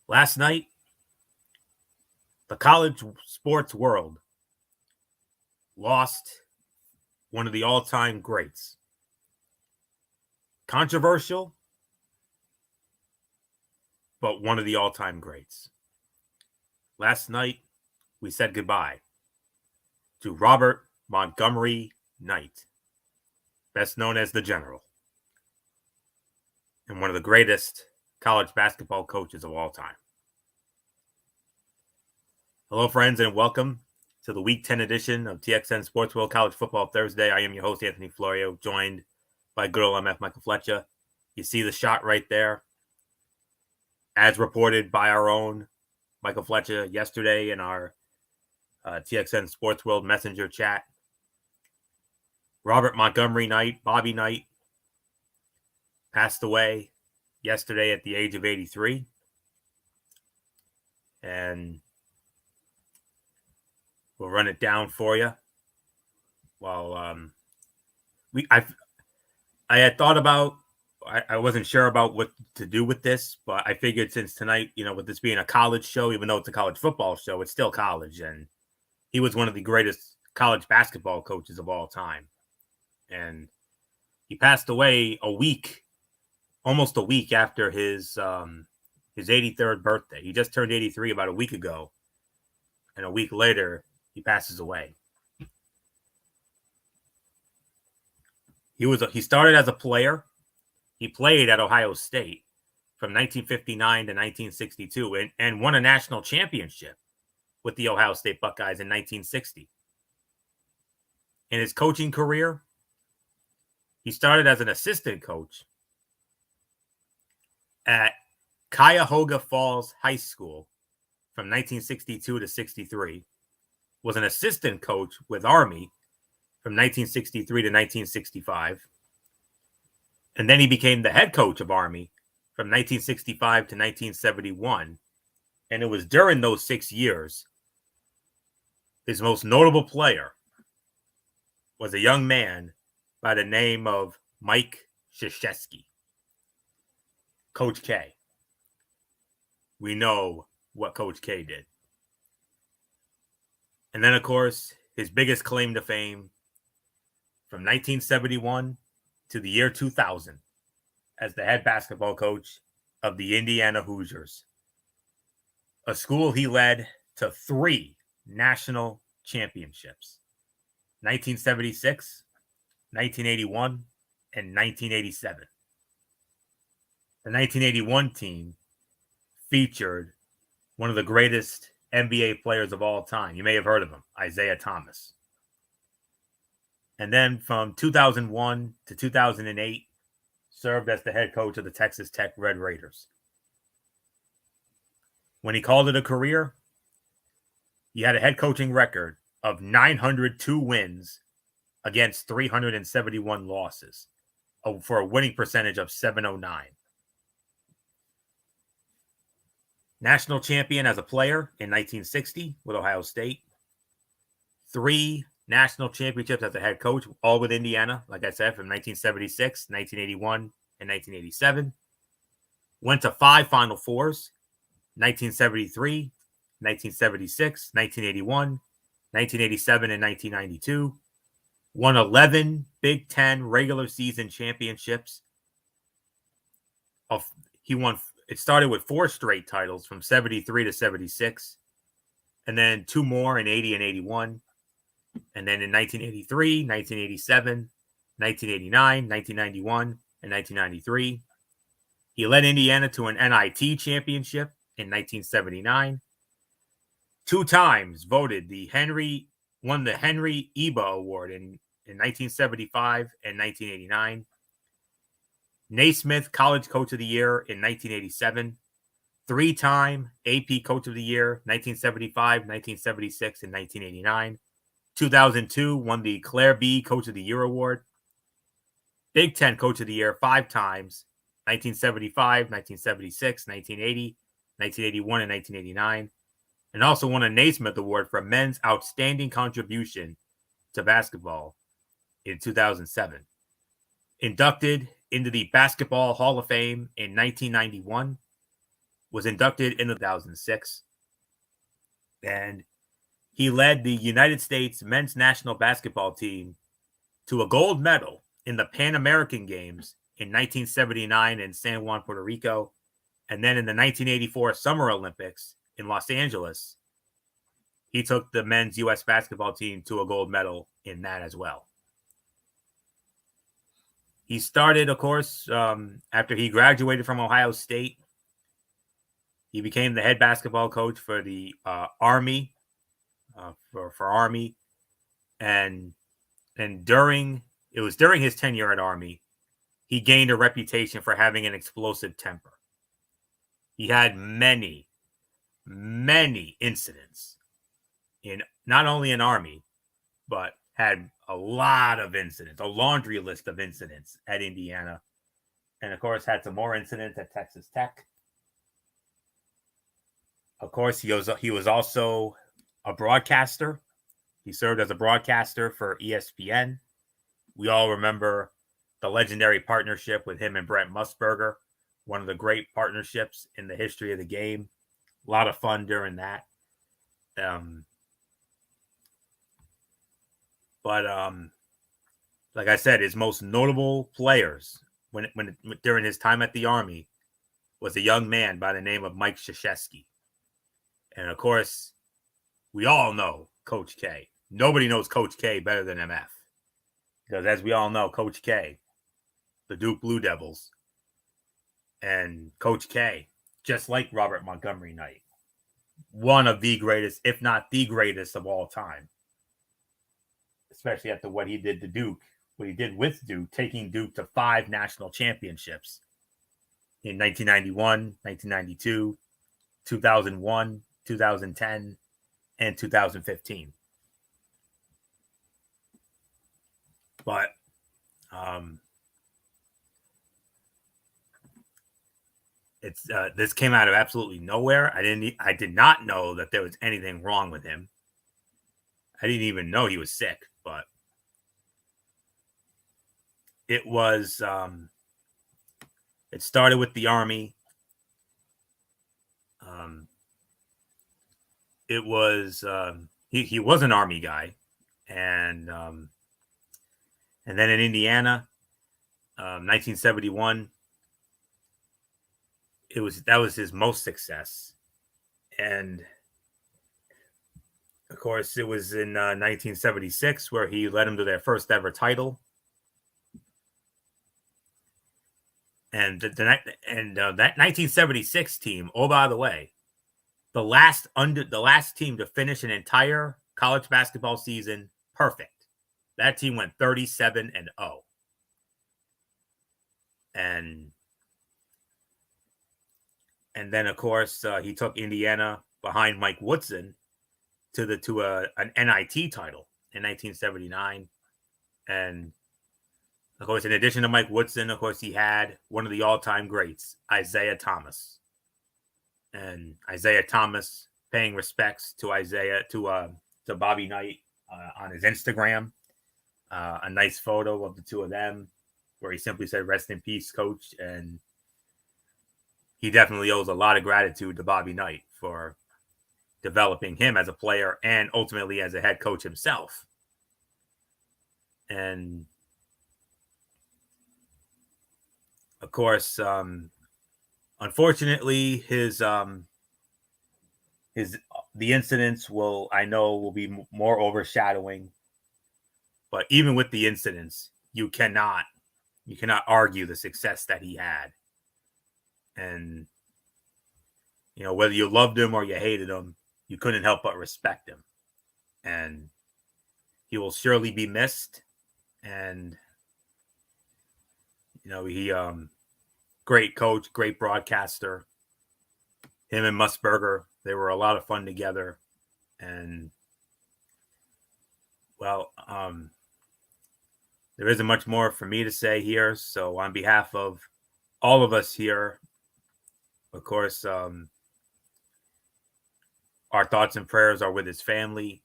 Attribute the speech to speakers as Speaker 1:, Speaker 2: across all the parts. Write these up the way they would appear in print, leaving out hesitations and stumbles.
Speaker 1: Last night, the college sports world lost one of the all-time greats. Controversial, but one of the all-time greats. Last night, we said goodbye to Robert Montgomery Knight, best known as the General, and one of the greatest college basketball coaches of all time. Hello, friends, and welcome to the Week 10 edition of TXN Sports World College Football Thursday. I am your host, Anthony Florio, joined by good old MF Michael Fletcher. You see the shot right there, as reported by our own Michael Fletcher yesterday in our TXN Sports World Messenger chat. Robert Montgomery Knight, Bobby Knight, passed away yesterday at the age of 83. And we'll run it down for you. Well, I had thought about, I wasn't sure about what to do with this, but I figured since tonight, with this being a college show, even though it's a college football show, it's still college. And he was one of the greatest college basketball coaches of all time. And he passed away almost a week after his 83rd birthday. He just turned 83 about a week ago. And a week later, he passes away. He started as a player. He played at Ohio State from 1959 to 1962 and won a national championship with the Ohio State Buckeyes in 1960. In his coaching career, he started as an assistant coach at Cuyahoga Falls High School from 1962 to 63, was an assistant coach with Army from 1963 to 1965, and then he became the head coach of Army from 1965 to 1971, and it was during those 6 years his most notable player was a young man by the name of Mike Krzyzewski. Coach K. We know what Coach K did. And then, of course, his biggest claim to fame from 1971 to the year 2000 as the head basketball coach of the Indiana Hoosiers, a school he led to 3 national championships, 1976, 1981, and 1987. The 1981 team featured one of the greatest NBA players of all time. You may have heard of him, Isaiah Thomas. And then from 2001 to 2008, served as the head coach of the Texas Tech Red Raiders. When he called it a career, he had a head coaching record of 902 wins against 371 losses for a winning percentage of .709. National champion as a player in 1960 with Ohio State. 3 national championships as a head coach, all with Indiana, like I said, from 1976, 1981, and 1987. Went to 5 Final Fours, 1973, 1976, 1981, 1987, and 1992. Won 11 Big Ten regular season championships. It started with 4 straight titles from 73 to 76, and then 2 more in 80 and 81. And then in 1983, 1987, 1989, 1991, and 1993. He led Indiana to an NIT championship in 1979. 2 times won the Henry Eba Award in 1975 and 1989. Naismith College Coach of the Year in 1987. 3-time AP Coach of the Year, 1975, 1976, and 1989. 2002 won the Claire B Coach of the Year Award. Big Ten Coach of the Year 5 times, 1975, 1976, 1980, 1981, and 1989. And also won a Naismith Award for men's outstanding contribution to basketball in 2007. Inducted into the Basketball Hall of Fame in 1991. was inducted in 2006, and he led the United States men's national basketball team to a gold medal in the Pan American Games in 1979 in San Juan, Puerto Rico, and then in the 1984 Summer Olympics in Los Angeles. He took the men's U.S. basketball team to a gold medal in that as well. He started, of course, after he graduated from Ohio State. He became the head basketball coach for the Army, for Army, and during his tenure at Army, he gained a reputation for having an explosive temper. He had many incidents in not only in Army, but had a lot of incidents, a laundry list of incidents at Indiana, and of course had some more incidents at Texas Tech. Of course, he was also a broadcaster. He served as a broadcaster for ESPN. We all remember the legendary partnership with him and Brent Musburger, one of the great partnerships in the history of the game. A lot of fun during that. But like I said, his most notable players when during his time at the Army was a young man by the name of Mike Krzyzewski. And of course, we all know Coach K. Nobody knows Coach K better than MF. Because as we all know, Coach K, the Duke Blue Devils, and Coach K, just like Robert Montgomery Knight, one of the greatest, if not the greatest of all time. Especially after what he did to Duke, what he did with Duke, taking Duke to 5 national championships in 1991, 1992, 2001, 2010, and 2015. But this came out of absolutely nowhere. I did not know that there was anything wrong with him. I didn't even know he was sick, but it was it started with the Army. It was he was an Army guy, and then in Indiana, 1971, that was his most success, and of course it was in 1976 where he led them to their first ever title, and that 1976 team. Oh, by the way, the last team to finish an entire college basketball season perfect. That team went 37-0. And then, of course, he took Indiana behind Mike Woodson to an NIT title in 1979. And, of course, in addition to Mike Woodson, of course, he had one of the all-time greats, Isaiah Thomas. And Isaiah Thomas paying respects to Bobby Knight on his Instagram. A nice photo of the two of them where he simply said, "Rest in peace, coach." And he definitely owes a lot of gratitude to Bobby Knight for developing him as a player and ultimately as a head coach himself. And of course, unfortunately, the incidents will be more overshadowing. But even with the incidents, you cannot argue the success that he had. And whether you loved him or you hated him, you couldn't help but respect him. And he will surely be missed. And he great coach, great broadcaster. Him and Musburger, they were a lot of fun together. And well, there isn't much more for me to say here. So on behalf of all of us here, of course, our thoughts and prayers are with his family,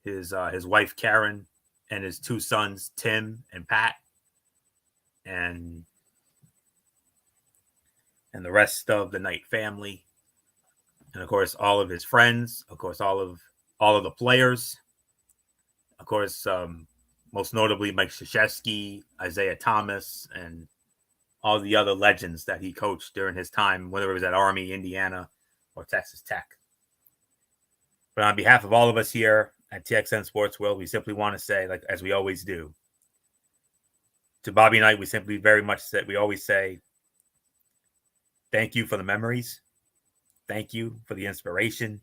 Speaker 1: his wife Karen, and his 2 sons Tim and Pat, and the rest of the Knight family. and of course all of his friends, of course all of the players, of course, most notably Mike Krzyzewski, Isaiah Thomas, and all the other legends that he coached during his time, whether it was at Army, Indiana, or Texas Tech. But on behalf of all of us here at TXN Sports World, we simply want to say, like as we always do, to Bobby Knight, we simply very much say, we always say, thank you for the memories. Thank you for the inspiration.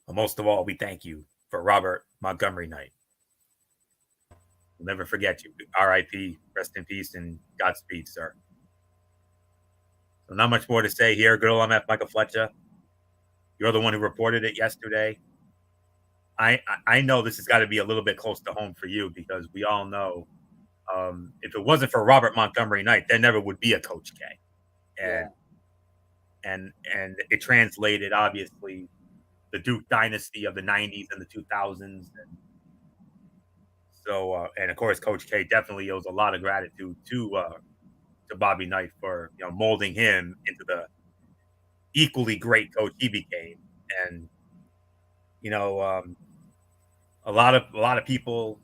Speaker 1: But most of all, we thank you for Robert Montgomery Knight. We'll never forget you. R.I.P. Rest in peace and Godspeed, sir. So not much more to say here. Good old MF Michael Fletcher. You're the one who reported it yesterday. I know this has got to be a little bit close to home for you because we all know if it wasn't for Robert Montgomery Knight, there never would be a Coach K. And it translated obviously the Duke dynasty of the 90s and the 2000s. And so and of course Coach K definitely owes a lot of gratitude to Bobby Knight for molding him into the equally great coach he became. And a lot of people,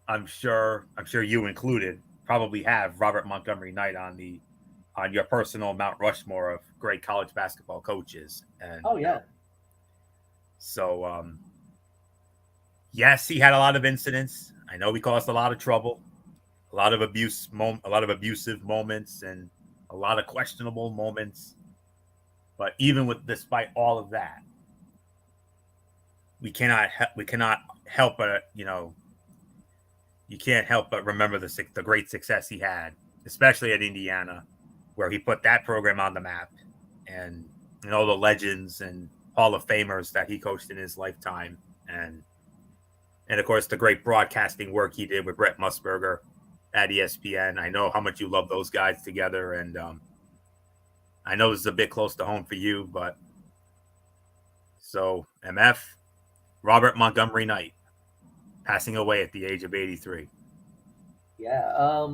Speaker 1: I'm sure you included, probably have Robert Montgomery Knight on your personal Mount Rushmore of great college basketball coaches. And
Speaker 2: oh yeah.
Speaker 1: So yes, he had a lot of incidents. I know he caused a lot of trouble, a lot of abusive moments, and a lot of questionable moments. But despite all of that, we cannot help but you can't help but remember the great success he had, especially at Indiana, where he put that program on the map, and all the legends and Hall of Famers that he coached in his lifetime, and of course the great broadcasting work he did with Brett Musburger at ESPN. I know how much you love those guys together, and I know this is a bit close to home for you, but so MF, Robert Montgomery Knight, passing away at the age of 83.
Speaker 2: Yeah,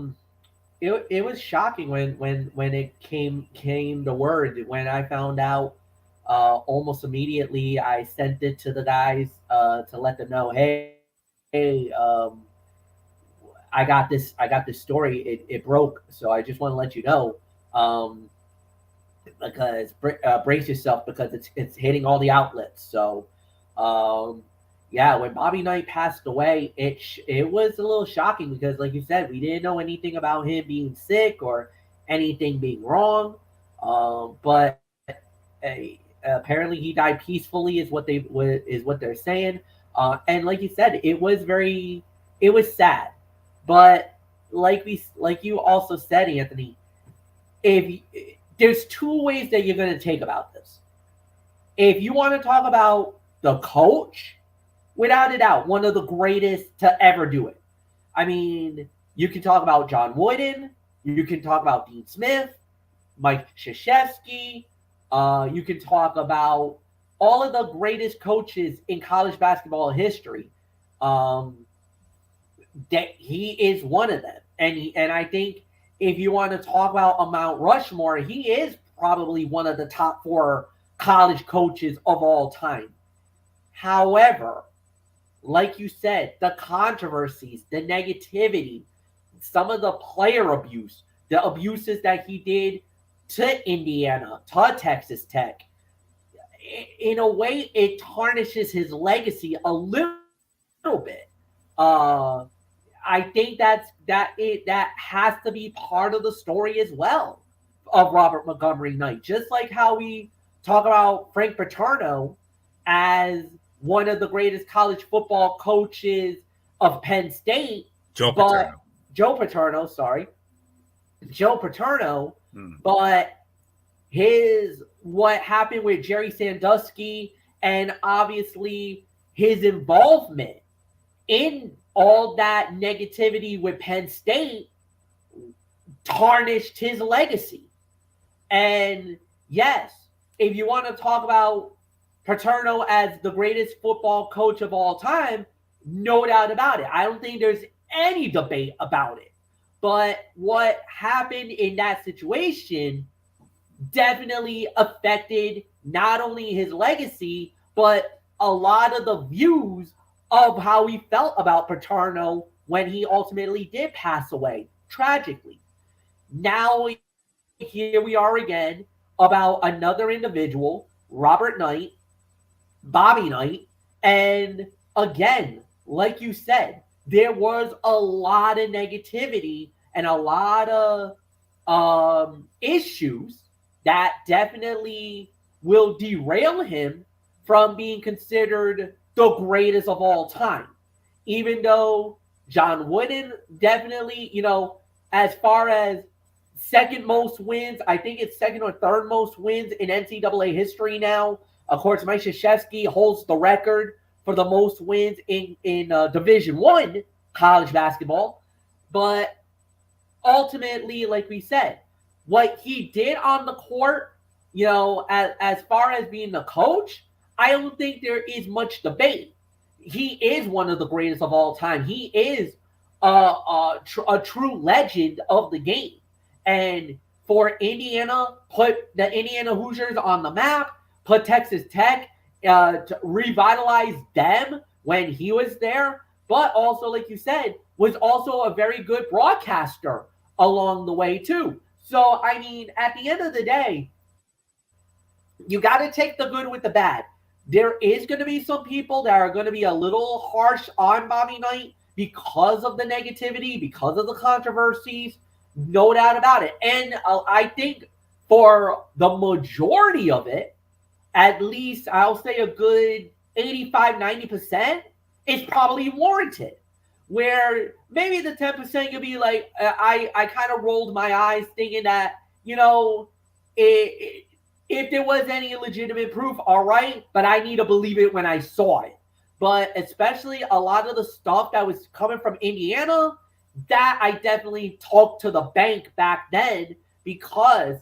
Speaker 2: it was shocking when it came the word. When I found out, almost immediately I sent it to the guys to let them know, hey, I got this story. It broke, so I just want to let you know. Because brace yourself because it's hitting all the outlets. So, yeah, when Bobby Knight passed away, it was a little shocking because, like you said, we didn't know anything about him being sick or anything being wrong. But apparently he died peacefully, is what they're saying. And like you said, it was sad. But like you also said, Anthony, there's two ways that you're going to take about this. If you want to talk about the coach, without a doubt, one of the greatest to ever do it. I mean, you can talk about John Wooden, you can talk about Dean Smith, Mike Krzyzewski, you can talk about all of the greatest coaches in college basketball history. That he is one of them, and I think if you want to talk about a Mount Rushmore, he is probably one of the top 4 college coaches of all time. However, like you said, the controversies, the negativity, some of the player abuse, the abuses that he did to Indiana, to Texas Tech, in a way, it tarnishes his legacy a little bit. I think that has to be part of the story as well of Robert Montgomery Knight. Just like how we talk about Frank Paterno as one of the greatest college football coaches of Penn State. Joe Paterno, but what happened with Jerry Sandusky and obviously his involvement in all that negativity with Penn State tarnished his legacy. And yes, if you want to talk about Paterno as the greatest football coach of all time, no doubt about it. I don't think there's any debate about it. But what happened in that situation definitely affected not only his legacy, but a lot of the views of how he felt about Paterno when he ultimately did pass away tragically. Now, here we are again about another individual, Robert Knight, Bobby Knight, and again, like you said, there was a lot of negativity and a lot of issues that definitely will derail him from being considered the greatest of all time. Even though John Wooden definitely, as far as second most wins, I think it's second or third most wins in NCAA history now. Of course, Mike Krzyzewski holds the record for the most wins in Division I college basketball. But ultimately, like we said, what he did on the court, as far as being the coach, I don't think there is much debate. He is one of the greatest of all time. He is a true legend of the game. And for Indiana, put the Indiana Hoosiers on the map, put Texas Tech, to revitalize them when he was there, but also, like you said, was also a very good broadcaster along the way too. So, I mean, at the end of the day, you got to take the good with the bad. There is going to be some people that are going to be a little harsh on Bobby Knight because of the negativity, because of the controversies, no doubt about it. And I think for the majority of it, at least I'll say a good 85-90% is probably warranted. Where maybe the 10% you'll be like, I kind of rolled my eyes thinking that, if there was any legitimate proof, all right, but I need to believe it when I saw it. But especially a lot of the stuff that was coming from Indiana, that I definitely talked to the bank back then, because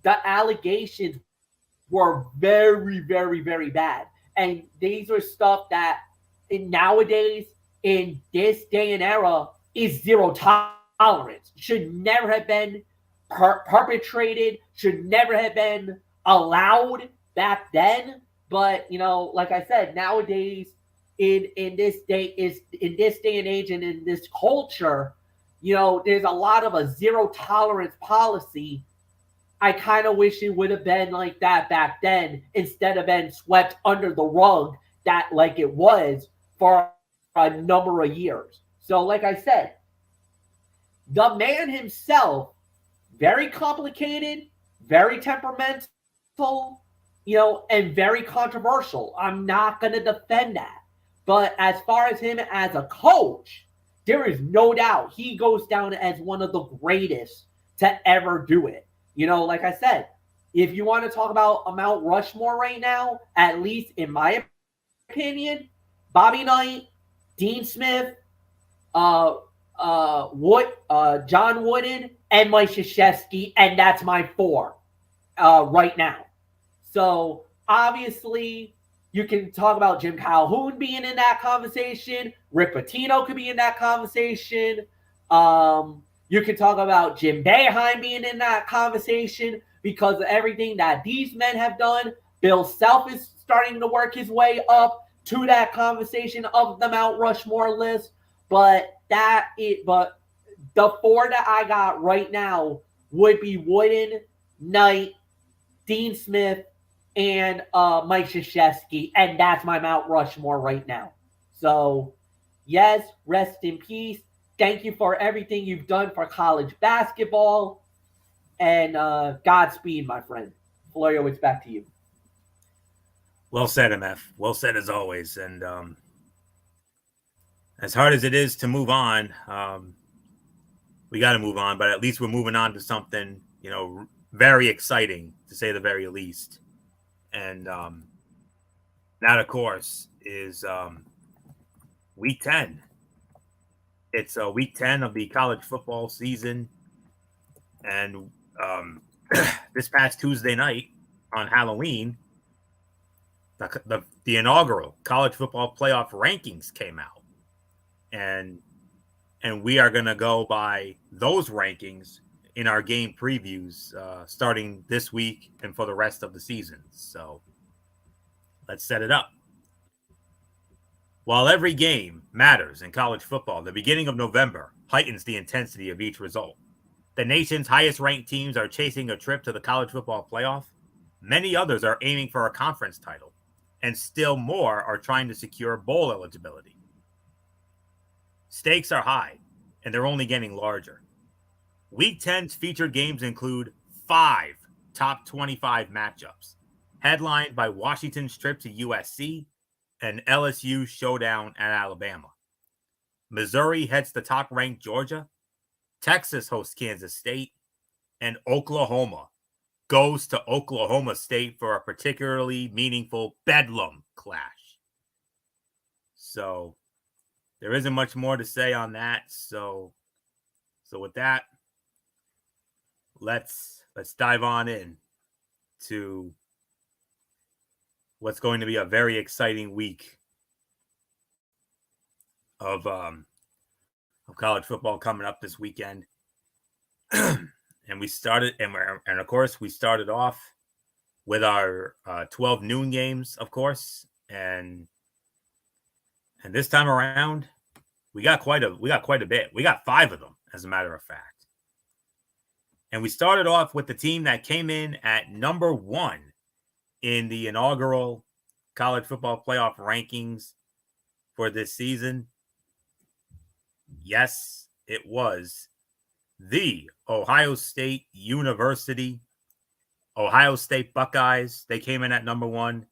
Speaker 2: the allegations were very, very, very bad. And these are stuff that nowadays, in this day and era, is zero tolerance. Should never have been perpetrated, should never have been allowed back then. But, like I said, nowadays, in this day and age and in this culture, there's a lot of a zero tolerance policy. I kind of wish it would have been like that back then, instead of been swept under the rug that like it was for a number of years. So, like I said, the man himself, very complicated, very temperamental, and very controversial. I'm not going to defend that. But as far as him as a coach, there is no doubt he goes down as one of the greatest to ever do it. Like I said, if you want to talk about a Mount Rushmore right now, at least in my opinion, Bobby Knight, Dean Smith, John Wooden, and Mike Krzyzewski, and that's my four right now. So obviously, you can talk about Jim Calhoun being in that conversation. Rick Pitino could be in that conversation. You can talk about Jim Boeheim being in that conversation because of everything that these men have done. Bill Self is starting to work his way up to that conversation of the Mount Rushmore list. But the four that I got right now would be Wooden, Knight, Dean Smith, and Mike Krzyzewski, and that's my Mount Rushmore right now. So, yes, rest in peace. Thank you for everything you've done for college basketball, and Godspeed, my friend. Florio, it's back to you.
Speaker 1: Well said, MF. Well said as always. And as hard as it is to move on, we got to move on. But at least we're moving on to something, very exciting, to say the very least. And that, of course, is Week 10. It's Week 10 of the college football season. And this past Tuesday night on Halloween, the inaugural college football playoff rankings came out. And we are going to go by those rankings in our game previews starting this week and for the rest of the season. So let's set it up. While every game matters in college football, the beginning of November heightens the intensity of each result. The nation's highest ranked teams are chasing a trip to the college football playoff. Many others are aiming for a conference title, and still more are trying to secure bowl eligibility. Stakes are high, and they're only getting larger. Week 10's featured games include 5 top 25 matchups, headlined by Washington's trip to USC and LSU's showdown at Alabama. Missouri heads to top-ranked Georgia, Texas hosts Kansas State, and Oklahoma goes to Oklahoma State for a particularly meaningful Bedlam clash. So there isn't much more to say on that. So with that, let's dive on in to what's going to be a very exciting week of college football coming up this weekend. And we started, and of course, we started off with our 12 noon games, of course, and this time around, we got quite a bit. We got 5 of them, as a matter of fact. And we started off with the team that came in at number 1 in the inaugural college football playoff rankings for this season. Yes, it was the Ohio State University, Ohio State Buckeyes. They came in at number 1,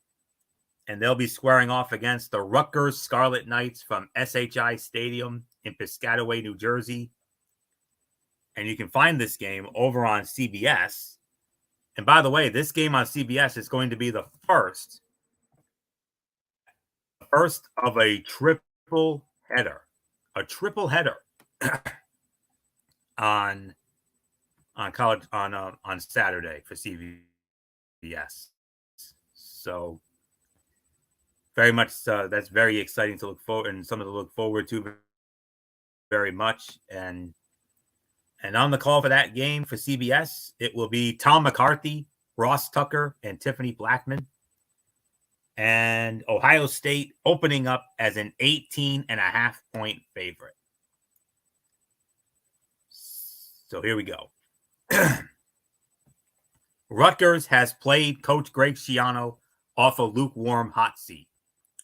Speaker 1: and they'll be squaring off against the Rutgers Scarlet Knights from SHI Stadium in Piscataway, New Jersey. And you can find this game over on CBS. And by the way, this game on CBS is going to be the first of a triple header. A triple header on Saturday for CBS. So very much that's very exciting to look forward, and something to look forward to very much. And on the call for that game for CBS, it will be Tom McCarthy, Ross Tucker, and Tiffany Blackman. And Ohio State opening up as an 18.5-point favorite. So here we go. Rutgers has played Coach Greg Schiano off a lukewarm hot seat,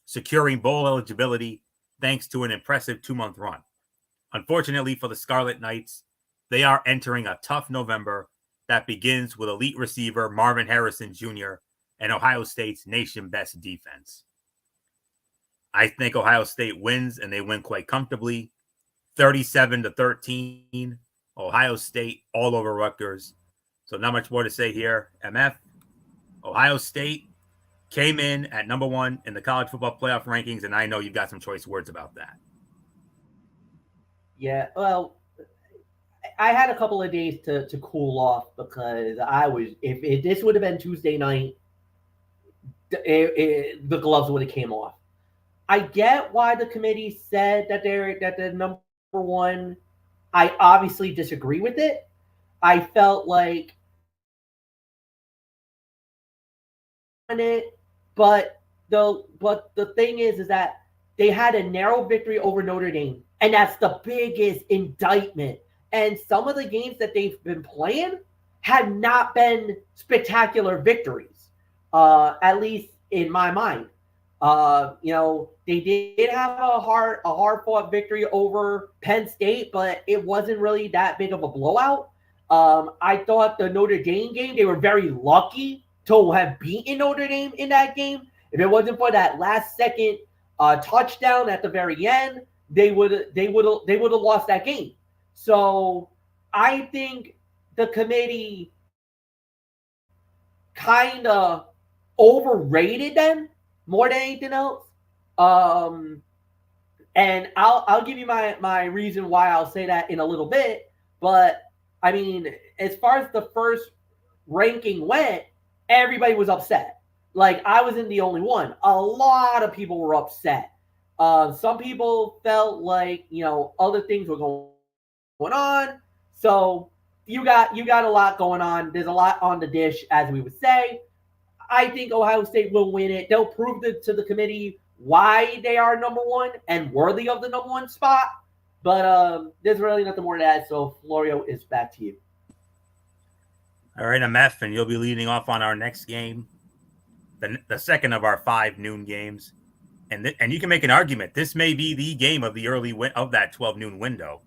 Speaker 1: securing bowl eligibility thanks to an impressive 2-month run. Unfortunately for the Scarlet Knights, they are entering a tough November that begins with elite receiver Marvin Harrison Jr. and Ohio State's nation-best defense. I think Ohio State wins, and they win quite comfortably. 37-13, Ohio State all over Rutgers. So not much more to say here. MF, Ohio State came in at number 1 in the college football playoff rankings, and I know you've got some choice words about that.
Speaker 2: Yeah, well, I had a couple of days to cool off because I was, if this would have been Tuesday night, the gloves would have came off. I get why the committee said that they're number 1. I obviously disagree with it. I felt like on it, but the thing is that they had a narrow victory over Notre Dame, and that's the biggest indictment. And some of the games that they've been playing had not been spectacular victories, at least in my mind. They did have a hard fought victory over Penn State, but it wasn't really that big of a blowout. I thought the Notre Dame game, they were very lucky to have beaten Notre Dame in that game. If it wasn't for that last second touchdown at the very end, they would have lost that game. So I think the committee kind of overrated them more than anything else. And I'll give you my reason why I'll say that in a little bit. But I mean, as far as the first ranking went, everybody was upset. Like, I wasn't the only one. A lot of people were upset. Some people felt like, other things were going on. So you got a lot going on. There's a lot on the dish, as we would say. I think Ohio State will win it. They'll prove to the committee why they are number one and worthy of the number one spot. But there's really nothing more to add. So Florio, is back to you.
Speaker 1: All right, I'm F, and you'll be leading off on our next game, the second of our 5 noon games. And you can make an argument. This may be the game of the of that 12 noon window.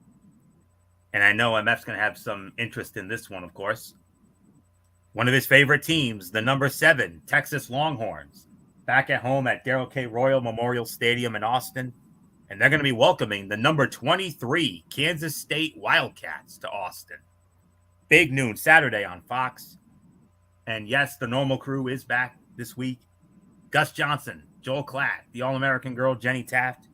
Speaker 1: And I know MF's going to have some interest in this one, of course. One of his favorite teams, the number 7 Texas Longhorns, back at home at Darrell K. Royal Memorial Stadium in Austin. And they're going to be welcoming the number 23 Kansas State Wildcats to Austin. Big noon Saturday on Fox. And yes, the normal crew is back this week. Gus Johnson, Joel Klatt, the All-American girl Jenny Taft.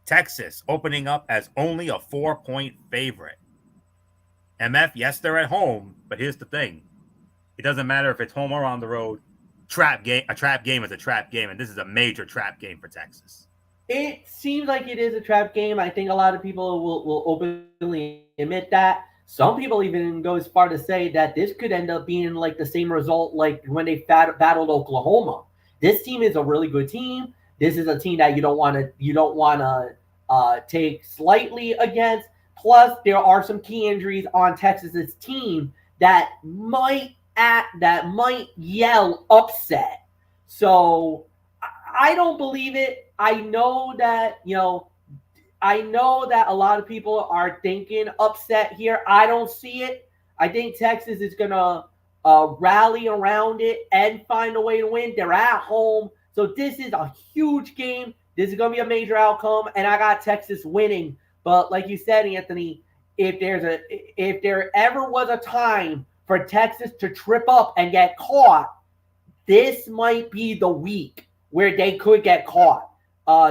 Speaker 1: Texas opening up as only a 4-point favorite. MF, yes, they're at home, but here's the thing. It doesn't matter if it's home or on the road. A trap game is a trap game, and this is a major trap game for Texas.
Speaker 2: It seems like it is a trap game. I think a lot of people will openly admit that. Some people even go as far to say that this could end up being like the same result like when they battled Oklahoma. This team is a really good team. This is a team that you don't want to take slightly against. Plus, there are some key injuries on Texas's team that might yell upset. So I don't believe it. I know that a lot of people are thinking upset here. I don't see it. I think Texas is gonna rally around it and find a way to win. They're at home, so this is a huge game. This is gonna be a major outcome, and I got Texas winning. But like you said, Anthony, if there ever was a time for Texas to trip up and get caught, this might be the week where they could get caught.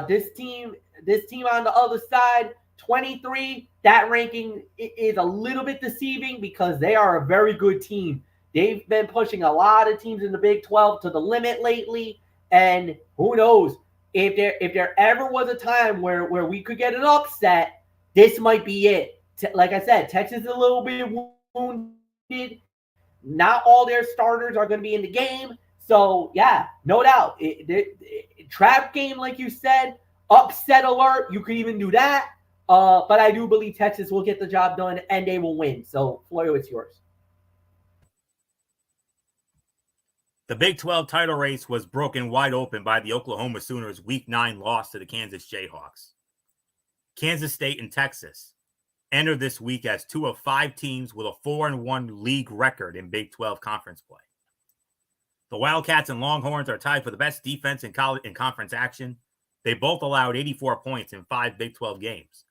Speaker 2: This team on the other side, 23, that ranking is a little bit deceiving because they are a very good team. They've been pushing a lot of teams in the Big 12 to the limit lately, and who knows, if there ever was a time where we could get an upset, this might be it. Like I said, Texas is a little bit wounded. Not all their starters are going to be in the game. So, yeah, no doubt. Trap game, like you said, upset alert. You could even do that. But I do believe Texas will get the job done and they will win. So, Florio, it's yours.
Speaker 1: The Big 12 title race was broken wide open by the Oklahoma Sooners' Week 9 loss to the Kansas Jayhawks. Kansas State and Texas entered this week as 2 of 5 teams with a 4-1 league record in Big 12 conference play. The Wildcats and Longhorns are tied for the best defense in conference action. They both allowed 84 points in 5 Big 12 games.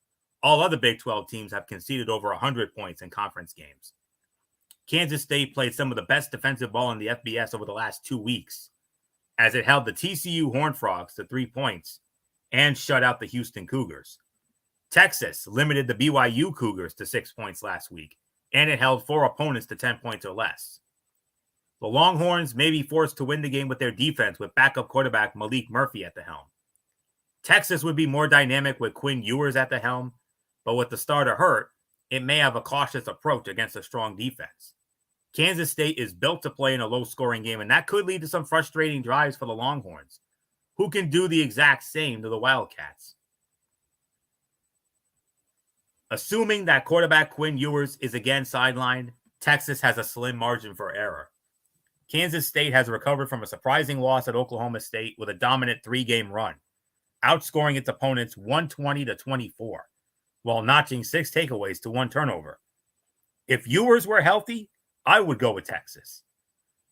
Speaker 1: All other Big 12 teams have conceded over 100 points in conference games. Kansas State played some of the best defensive ball in the FBS over the last 2 weeks, as it held the TCU Horned Frogs to 3 points and shut out the Houston Cougars. Texas limited the BYU Cougars to 6 points last week, and it held 4 opponents to 10 points or less. The Longhorns may be forced to win the game with their defense with backup quarterback Malik Murphy at the helm. Texas would be more dynamic with Quinn Ewers at the helm, but with the starter hurt, it may have a cautious approach against a strong defense. Kansas State is built to play in a low-scoring game, and that could lead to some frustrating drives for the Longhorns, who can do the exact same to the Wildcats. Assuming that quarterback Quinn Ewers is again sidelined, Texas has a slim margin for error. Kansas State has recovered from a surprising loss at Oklahoma State with a dominant 3-game run, outscoring its opponents 120-24, while notching 6 takeaways to 1 turnover. If Ewers were healthy, I would go with Texas.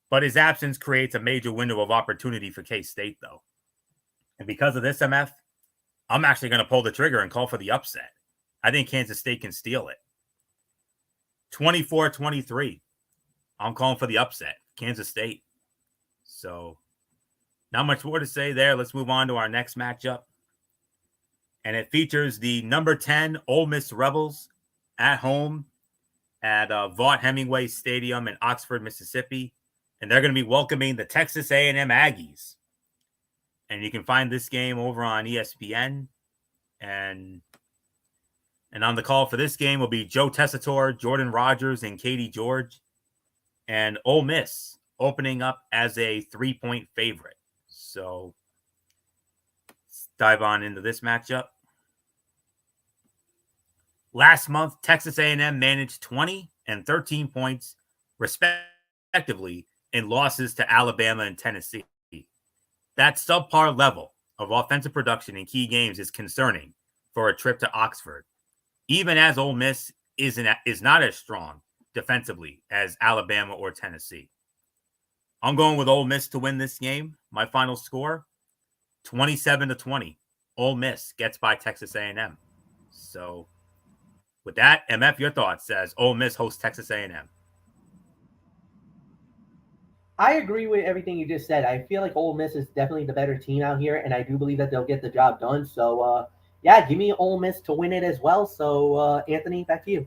Speaker 1: But his absence creates a major window of opportunity for K-State, though. And because of this, MF, I'm actually going to pull the trigger and call for the upset. I think Kansas State can steal it. 24-23. I'm calling for the upset. Kansas State. So, not much more to say there. Let's move on to our next matchup. And it features the number 10 Ole Miss Rebels at home at Vaught Hemingway Stadium in Oxford, Mississippi. And they're going to be welcoming the Texas A&M Aggies. And you can find this game over on ESPN. And And on the call for this game will be Joe Tessitore, Jordan Rogers, and Katie George. And Ole Miss opening up as a 3-point favorite. So let's dive on into this matchup. Last month, Texas A&M managed 20 and 13 points, respectively, in losses to Alabama and Tennessee. That subpar level of offensive production in key games is concerning for a trip to Oxford, even as Ole Miss is not as strong defensively as Alabama or Tennessee. I'm going with Ole Miss to win this game. My final score, 27-20. Ole Miss gets by Texas A&M. So with that, MF, your thoughts as Ole Miss hosts Texas A&M.
Speaker 2: I agree with everything you just said. I feel like Ole Miss is definitely the better team out here, and I do believe that they'll get the job done. So, yeah, give me Ole Miss to win it as well. So, Anthony, back to you.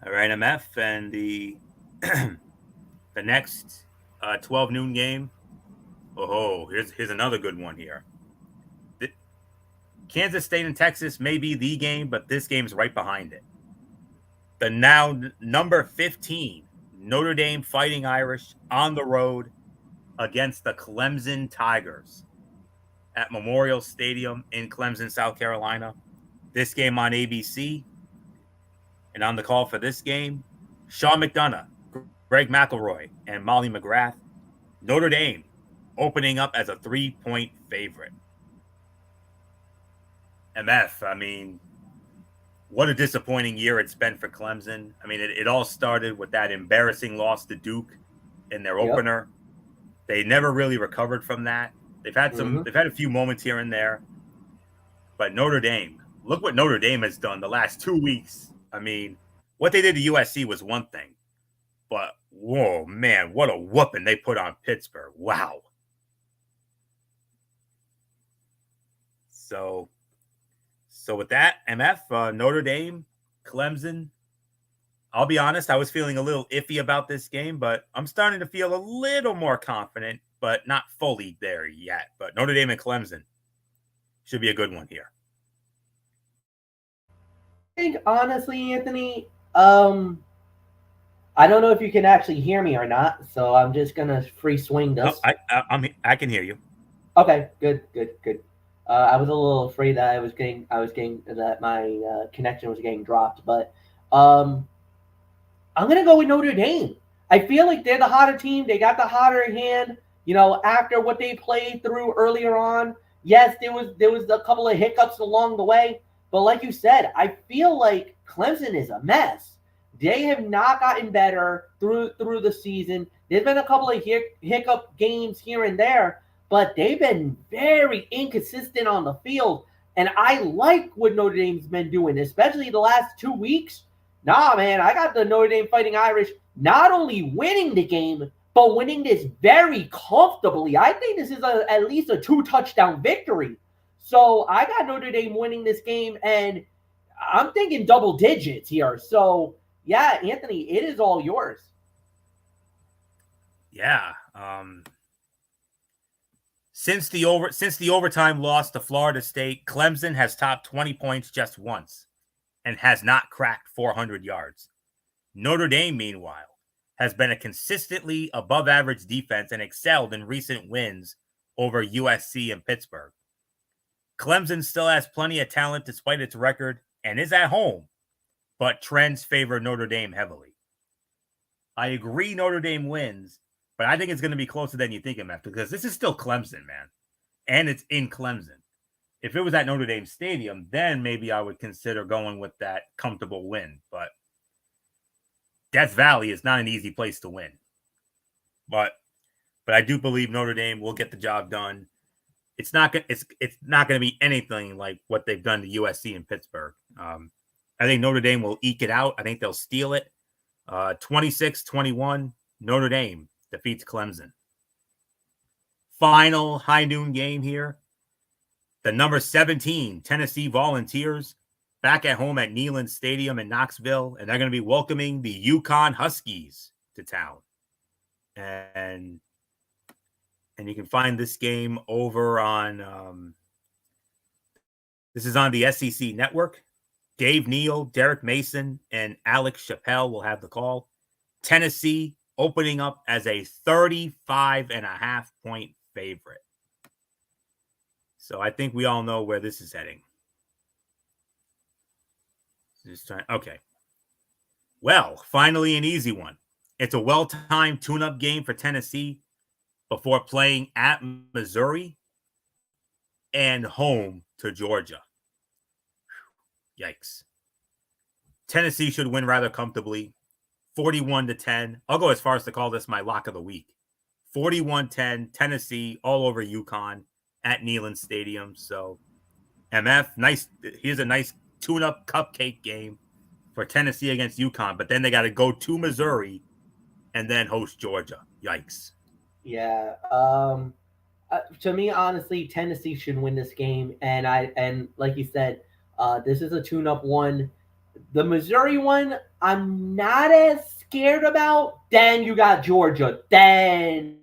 Speaker 1: All right, MF, and the the next 12 noon game. Oh, here's another good one here. Kansas State and Texas may be the game, but this game's right behind it. The now number 15 Notre Dame Fighting Irish on the road against the Clemson Tigers at Memorial Stadium in Clemson, South Carolina. This game on ABC. And on the call for this game, Sean McDonough, Greg McElroy, and Molly McGrath. Notre Dame opening up as a 3-point favorite. MF, I mean, what a disappointing year it's been for Clemson. I mean, it all started with that embarrassing loss to Duke in their opener. They never really recovered from that. They've had a few moments here and there. But Notre Dame, look what Notre Dame has done the last 2 weeks. I mean, what they did to USC was one thing. But, whoa, man, what a whooping they put on Pittsburgh. Wow. So with that, MF, Notre Dame, Clemson, I'll be honest, I was feeling a little iffy about this game, but I'm starting to feel a little more confident, but not fully there yet. But Notre Dame and Clemson should be a good one here.
Speaker 2: I think, honestly, Anthony, I don't know if you can actually hear me or not, so I'm just going to free swing this.
Speaker 1: No, I can hear you.
Speaker 2: Okay, good. I was a little afraid that I was getting that my connection was getting dropped, but I'm gonna go with Notre Dame. I feel like they're the hotter team. They got the hotter hand. You know, after what they played through earlier on. Yes, there was a couple of hiccups along the way, but like you said, I feel like Clemson is a mess. They have not gotten better through the season. There's been a couple of hiccup games here and there, but they've been very inconsistent on the field. And I like what Notre Dame's been doing, especially the last 2 weeks. Nah, man, I got the Notre Dame Fighting Irish not only winning the game, but winning this very comfortably. I think this is at least a 2-touchdown victory. So I got Notre Dame winning this game, and I'm thinking double digits here. So, yeah, Anthony, it is all yours.
Speaker 1: Yeah. Since the overtime loss to Florida State, Clemson has topped 20 points just once and has not cracked 400 yards. Notre Dame, meanwhile, has been a consistently above-average defense and excelled in recent wins over USC and Pittsburgh. Clemson still has plenty of talent despite its record and is at home, but trends favor Notre Dame heavily. I agree Notre Dame wins, but I think it's going to be closer than you think, MF, because this is still Clemson, man. And it's in Clemson. If it was at Notre Dame Stadium, then maybe I would consider going with that comfortable win. But Death Valley is not an easy place to win. But I do believe Notre Dame will get the job done. It's not going to be anything like what they've done to USC and Pittsburgh. I think Notre Dame will eke it out. I think they'll steal it. 26-21, Notre Dame defeats Clemson. Final high noon game here. The number 17 Tennessee Volunteers back at home at Neyland Stadium in Knoxville, and they're going to be welcoming the UConn Huskies to town. And you can find this game over on this is on the SEC Network. Dave Neal, Derek Mason, and Alex Chappelle will have the call. Tennessee opening up as a 35.5-point favorite. So I think we all know where this is heading. Okay. Well, finally an easy one. It's a well-timed tune-up game for Tennessee before playing at Missouri and home to Georgia. Yikes. Tennessee should win rather comfortably. 41-10. I'll go as far as to call this my lock of the week. 41-10, Tennessee all over UConn at Neyland Stadium. So, MF, nice. Here's a nice tune-up cupcake game for Tennessee against UConn. But then they got to go to Missouri and then host Georgia. Yikes.
Speaker 2: Yeah. To me, honestly, Tennessee should win this game. And like you said, this is a tune-up one. The Missouri one, I'm not as scared about. Then you got Georgia. Then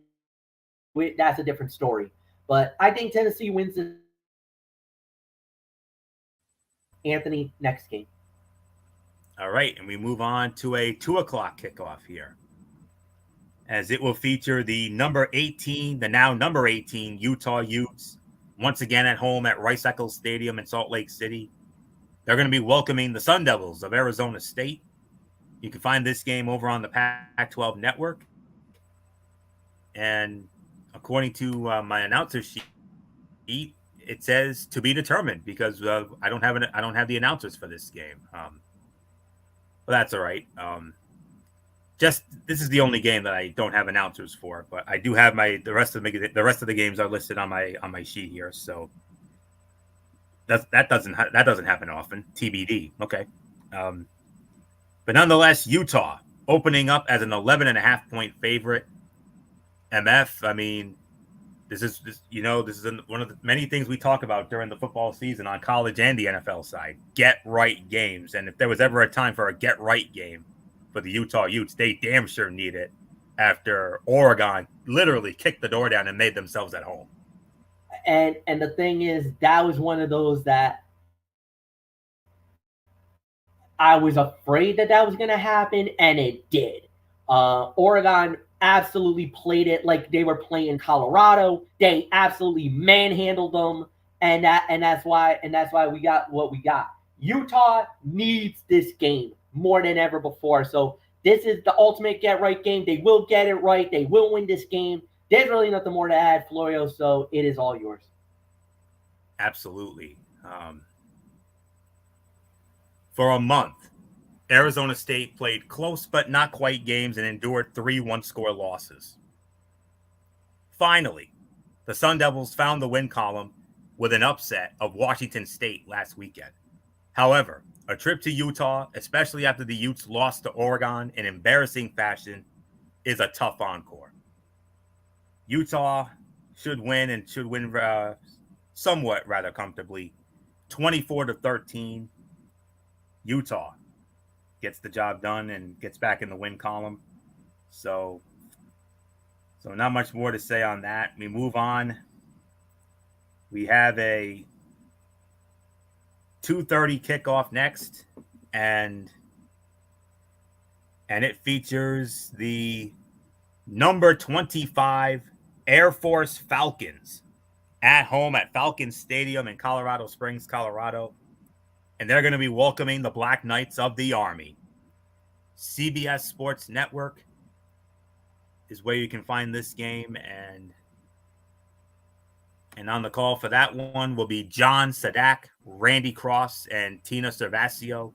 Speaker 2: that's a different story. But I think Tennessee wins this. Anthony, next game.
Speaker 1: All right, and we move on to a 2 o'clock kickoff here, as it will feature the number 18, the now number 18 Utah Utes, once again at home at Rice-Eccles Stadium in Salt Lake City. They're going to be welcoming the Sun Devils of Arizona State. You can find this game over on the Pac-12 network. And according to my announcer sheet, it says to be determined because I don't have the announcers for this game. But that's all right. Just this is the only game that I don't have announcers for, but I do have the rest of the games are listed on my sheet here. So that doesn't happen often. TBD. Okay. But nonetheless, Utah opening up as an 11.5-point favorite. MF. I mean, this is one of the many things we talk about during the football season on college and the NFL side. Get right games, and if there was ever a time for a get right game for the Utah Utes, they damn sure need it after Oregon literally kicked the door down and made themselves at home.
Speaker 2: And the thing is, that was one of those that I was afraid that was going to happen, and it did. Oregon absolutely played it like they were playing Colorado. They absolutely manhandled them, and that's why we got what we got. Utah needs this game more than ever before. So this is the ultimate get right game. They will get it right. They will win this game. There's really nothing more to add, Florio. So it is all yours.
Speaker 1: Absolutely. For a month, Arizona State played close but not quite games and endured 3 one-score losses. Finally, the Sun Devils found the win column with an upset of Washington State last weekend. However, a trip to Utah, especially after the Utes lost to Oregon in embarrassing fashion, is a tough encore. Utah should win somewhat rather comfortably, 24-13. Utah gets the job done and gets back in the win column. So not much more to say on that. We move on. We have a 2:30 kickoff next, and it features the number 25 Air Force Falcons at home at Falcon Stadium in Colorado Springs, Colorado. And they're going to be welcoming the Black Knights of the Army. CBS Sports Network is where you can find this game. And on the call for that one will be John Sadak, Randy Cross, and Tina Servasio.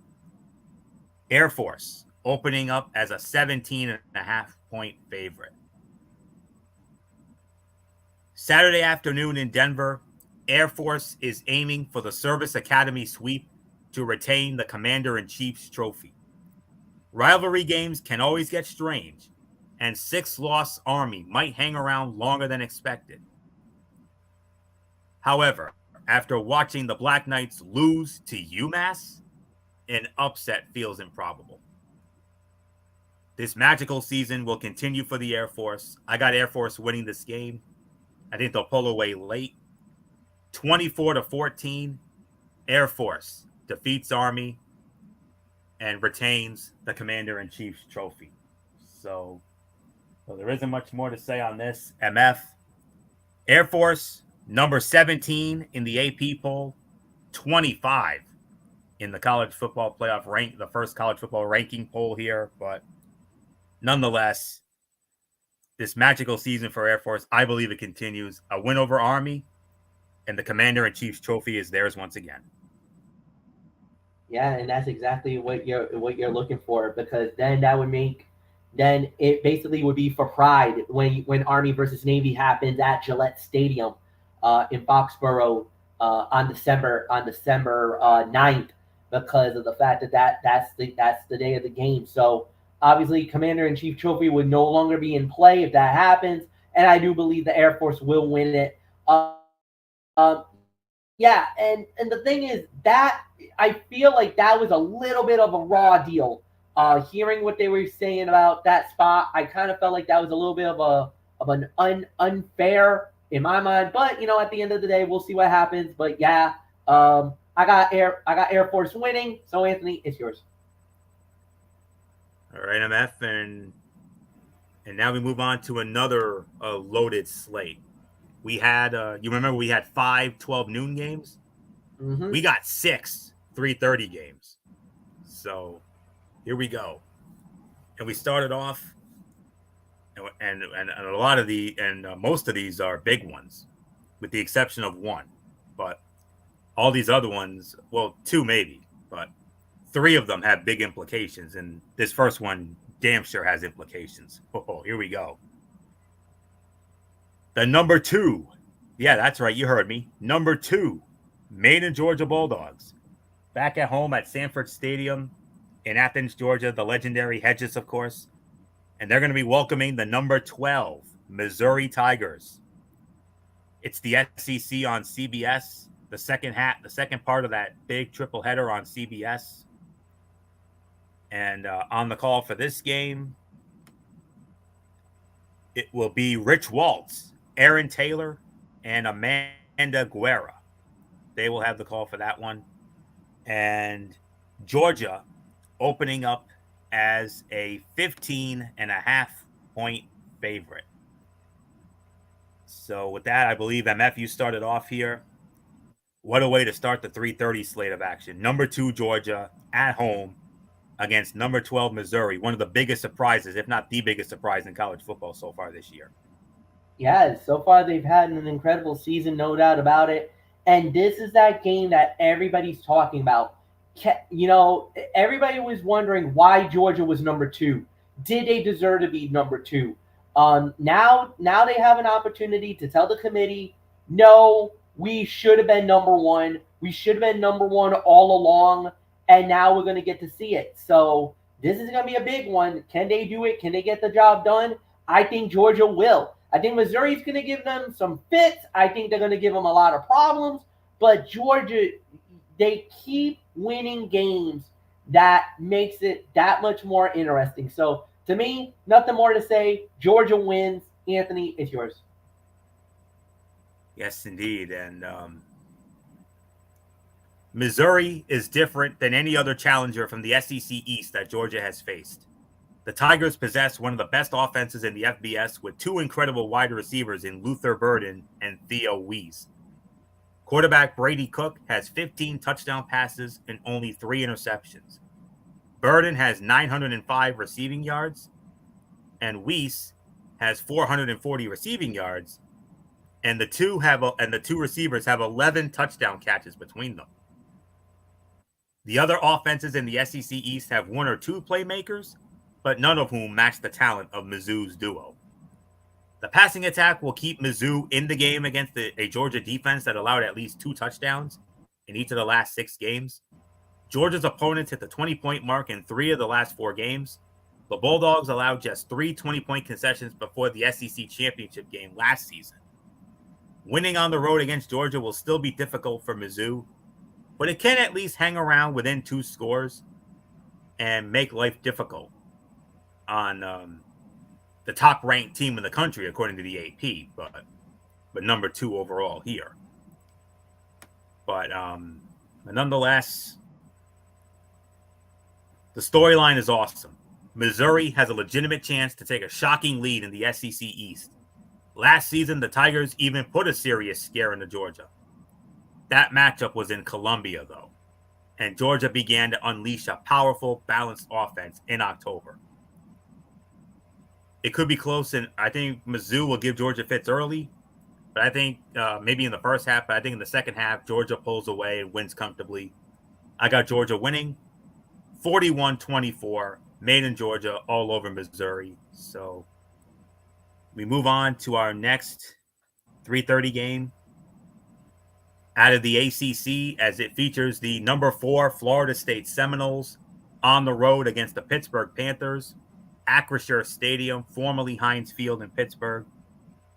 Speaker 1: Air Force opening up as a 17.5-point favorite. Saturday afternoon in Denver, Air Force is aiming for the Service Academy sweep to retain the Commander-in-Chief's trophy. Rivalry games can always get strange, and 6-loss Army might hang around longer than expected. However, after watching the Black Knights lose to UMass, an upset feels improbable. This magical season will continue for the Air Force. I got Air Force winning this game. I think they'll pull away late. 24-14, Air Force defeats Army and retains the Commander-in-Chief's trophy. So there isn't much more to say on this. MF. Air Force, number 17 in the AP poll, 25 in the college football playoff rank, the first college football ranking poll here. But nonetheless, this magical season for Air Force, I believe it continues. A win over Army, and the Commander-in-Chief's trophy is theirs once again.
Speaker 2: Yeah, and that's exactly what you're looking for, because then it basically would be for pride when Army versus Navy happens at Gillette Stadium in Foxborough on December 9th, because of the fact that's the day of the game. So obviously, Commander-in-Chief trophy would no longer be in play if that happens, and I do believe the Air Force will win it. Yeah, and the thing is that I feel like that was a little bit of a raw deal. Hearing what they were saying about that spot, I kind of felt like that was a little bit of an unfair in my mind. But at the end of the day, we'll see what happens. But yeah, I got Air Force winning. So Anthony, it's yours.
Speaker 1: All right, MF, and now we move on to another loaded slate. We had, you remember we had 5 12 noon games?
Speaker 2: Mm-hmm.
Speaker 1: We got 6 3:30 games. So here we go. And we started off, and a lot of most of these are big ones, with the exception of one. But all these other ones, well, 2 maybe, but 3 of them have big implications. And this first one damn sure has implications. Oh, here we go. The number 2. Yeah, that's right. You heard me. Number 2, Maine and Georgia Bulldogs. Back at home at Sanford Stadium in Athens, Georgia. The legendary Hedges, of course. And they're going to be welcoming the number 12, Missouri Tigers. It's the SEC on CBS. The second part of that big triple header on CBS. And on the call for this game, it will be Rich Waltz, Aaron Taylor, and Amanda Guerra. They will have the call for that one. And Georgia opening up as a 15.5-point favorite. So with that, I believe, MF, you started off here. What a way to start the 3:30 slate of action. Number 2, Georgia, at home against number 12, Missouri. One of the biggest surprises, if not the biggest surprise in college football so far this year.
Speaker 2: Yeah, so far they've had an incredible season, no doubt about it. And this is that game that everybody's talking about. Everybody was wondering why Georgia was number 2. Did they deserve to be number 2? Now they have an opportunity to tell the committee, no, we should have been number 1. We should have been number 1 all along, and now we're going to get to see it. So this is going to be a big one. Can they do it? Can they get the job done? I think Georgia will. I think Missouri's going to give them some fits. I think they're going to give them a lot of problems. But Georgia, they keep winning games. That makes it that much more interesting. So to me, nothing more to say. Georgia wins. Anthony, it's yours.
Speaker 1: Yes, indeed. And Missouri is different than any other challenger from the SEC East that Georgia has faced. The Tigers possess one of the best offenses in the FBS with 2 incredible wide receivers in Luther Burden and Theo Wease. Quarterback Brady Cook has 15 touchdown passes and only 3 interceptions. Burden has 905 receiving yards, and Wease has 440 receiving yards, and the two receivers have 11 touchdown catches between them. The other offenses in the SEC East have 1 or 2 playmakers, but none of whom match the talent of Mizzou's duo. The passing attack will keep Mizzou in the game against a Georgia defense that allowed at least 2 touchdowns in each of the last 6 games. Georgia's opponents hit the 20-point mark in 3 of the last 4 games. The Bulldogs allowed just 3 20-point concessions before the SEC championship game last season. Winning on the road against Georgia will still be difficult for Mizzou, but it can at least hang around within 2 scores and make life difficult on the top-ranked team in the country, according to the AP, but number 2 overall here. But nonetheless, The storyline is awesome. Missouri has a legitimate chance to take a shocking lead in the SEC East. Last season, the Tigers even put a serious scare into Georgia. That matchup was in Columbia, though, and Georgia began to unleash a powerful, balanced offense in October. It could be close, and I think Mizzou will give Georgia fits early, but I think maybe in the first half, but I think in the second half, Georgia pulls away and wins comfortably. I got Georgia winning 41-24, made in Georgia, all over Missouri. So we move on to our next 3:30 game out of the ACC, as it features the number 4 Florida State Seminoles on the road against the Pittsburgh Panthers. Acrisure Stadium, formerly Heinz Field in Pittsburgh.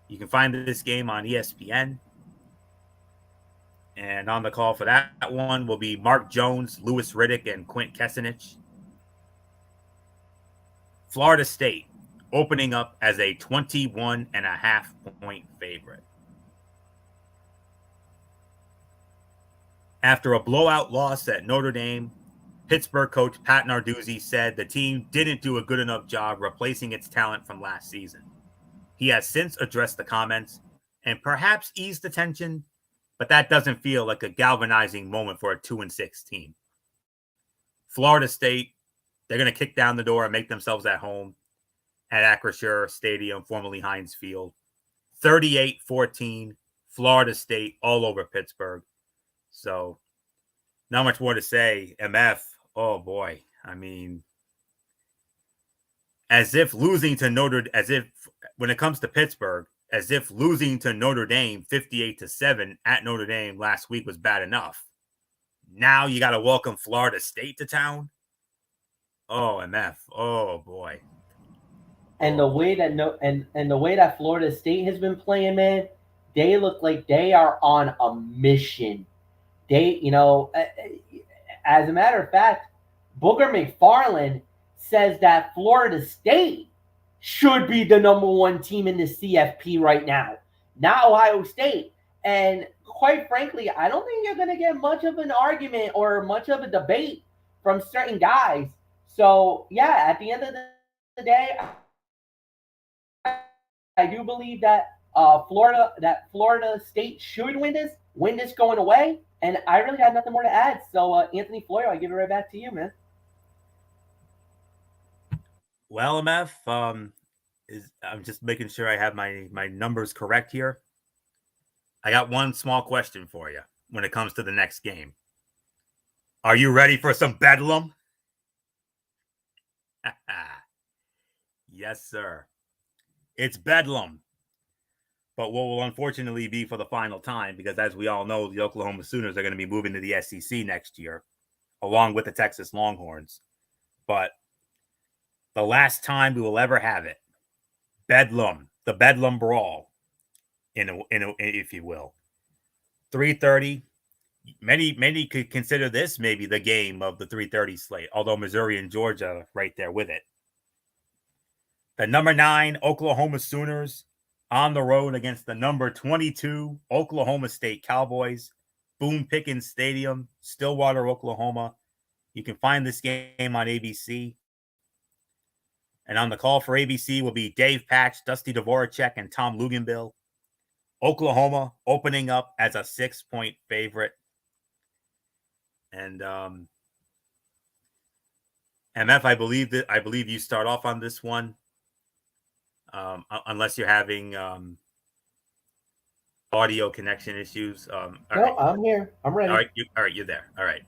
Speaker 1: You can find this game on ESPN. And on the call for that one will be Mark Jones, Lewis Riddick, and Quint Kessenich. Florida State opening up as a 21.5-point favorite. After a blowout loss at Notre Dame, Pittsburgh coach Pat Narduzzi said the team didn't do a good enough job replacing its talent from last season. He has since addressed the comments and perhaps eased the tension, but that doesn't feel like a galvanizing moment for a 2-6 team. Florida State, they're going to kick down the door and make themselves at home at Acrisure Stadium, formerly Heinz Field. 38-14, Florida State all over Pittsburgh. So not much more to say. MF, oh boy. I mean, when it comes to Pittsburgh, as if losing to Notre Dame 58-7 at Notre Dame last week was bad enough. Now you got to welcome Florida State to town. Oh, MF. Oh boy.
Speaker 2: And the way that Florida State has been playing, man, they look like they are on a mission. They, as a matter of fact, Booger McFarland says that Florida State should be the number 1 team in the CFP right now, not Ohio State. And quite frankly, I don't think you're going to get much of an argument or much of a debate from certain guys. So, yeah, at the end of the day, I do believe that Florida State should win this going away. And I really had nothing more to add. So, Anthony Florio, I give it right back to you, man.
Speaker 1: Well, MF, I'm just making sure I have my numbers correct here. I got one small question for you when it comes to the next game. Are you ready for some bedlam? Yes, sir. It's bedlam. But what will unfortunately be for the final time, because as we all know, the Oklahoma Sooners are going to be moving to the SEC next year, along with the Texas Longhorns. But the last time we will ever have it, bedlam, the bedlam brawl, if you will. 3:30. Many could consider this maybe the game of the 3:30 slate, although Missouri and Georgia right there with it. The number 9 Oklahoma Sooners on the road against the number 22 Oklahoma State Cowboys, Boone Pickens Stadium, Stillwater, Oklahoma. You can find this game on ABC. And on the call for ABC will be Dave Patch, Dusty Dvoracek, and Tom Luganbill. Oklahoma opening up as a 6-point favorite. And MF, I believe you start off on this one. Unless you're having audio connection issues.
Speaker 2: No, right. I'm here. I'm ready.
Speaker 1: All right, you're there. All right.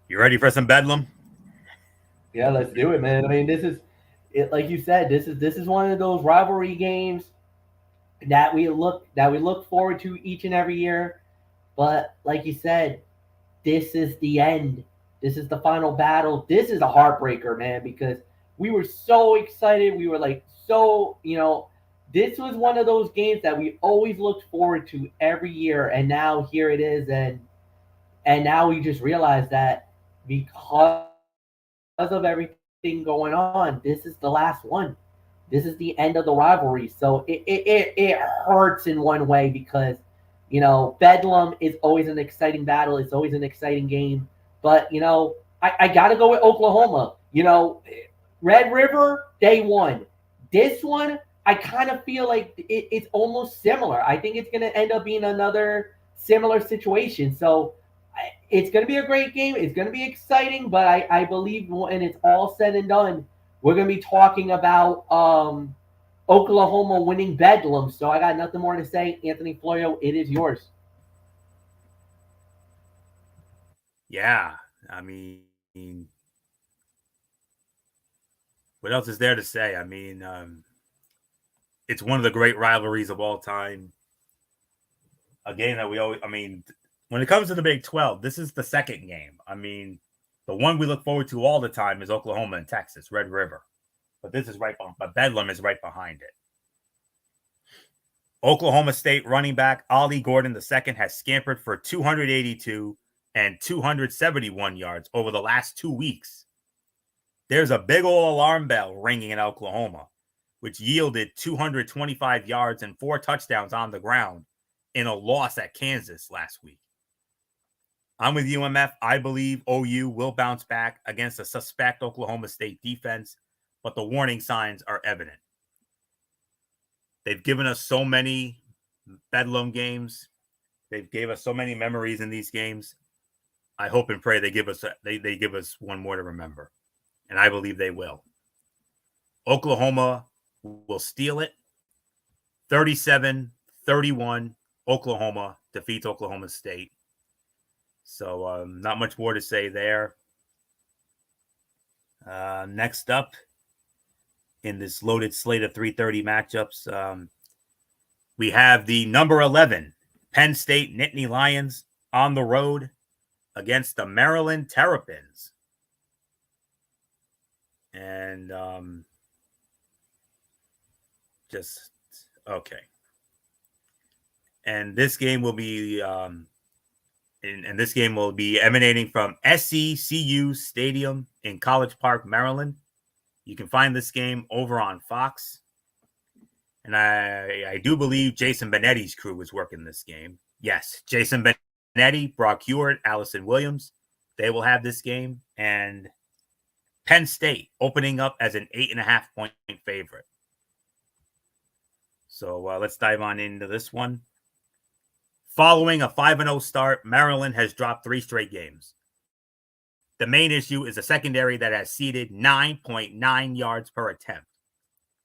Speaker 1: You ready for some bedlam?
Speaker 2: Yeah, let's do it, man. I mean, this is it. Like you said, this is one of those rivalry games that we look forward to each and every year. But like you said, this is the end. This is the final battle. This is a heartbreaker, man, because we were so excited. We were like, this was one of those games that we always looked forward to every year. And now here it is. And now we just realize that because of everything going on, this is the last one. This is the end of the rivalry. So it hurts in one way because, Bedlam is always an exciting battle. It's always an exciting game. But, I got to go with Oklahoma. Red River, they won. This one, I kind of feel like it's almost similar. I think it's going to end up being another similar situation. So it's going to be a great game. It's going to be exciting, but I believe when it's all said and done, we're going to be talking about Oklahoma winning Bedlam. So I got nothing more to say. Anthony Florio, it is yours.
Speaker 1: Yeah, I mean, what else is there to say? I mean, it's one of the great rivalries of all time. A game that we always, I mean, when it comes to the Big 12, this is the second game. I mean, the one we look forward to all the time is Oklahoma and Texas, Red River. But this is right behind, but Bedlam is right behind it. Oklahoma State running back Ollie Gordon II has scampered for 282 and 271 yards over the last 2 weeks. There's a big old alarm bell ringing in Oklahoma, which yielded 225 yards and 4 touchdowns on the ground in a loss at Kansas last week. I'm with UMF. I believe OU will bounce back against a suspect Oklahoma State defense, but the warning signs are evident. They've given us so many Bedlam games. They've gave us so many memories in these games. I hope and pray they give us one more to remember, and I believe they will. Oklahoma will steal it. 37-31, Oklahoma defeats Oklahoma State. So not much more to say there. Next up in this loaded slate of 3:30 matchups, we have the number 11 Penn State Nittany Lions on the road against the Maryland Terrapins. And okay. And this game will be and this game will be emanating from SECU Stadium in College Park, Maryland. You can find this game over on Fox. And I do believe Jason Benetti's crew is working this game. Yes, Jason Benetti, Brock Hewart, Allison Williams. They will have this game. And Penn State opening up as an 8.5-point favorite. So let's dive on into this one. Following a 5-0 start, Maryland has dropped 3 straight games. The main issue is a secondary that has ceded 9.9 yards per attempt.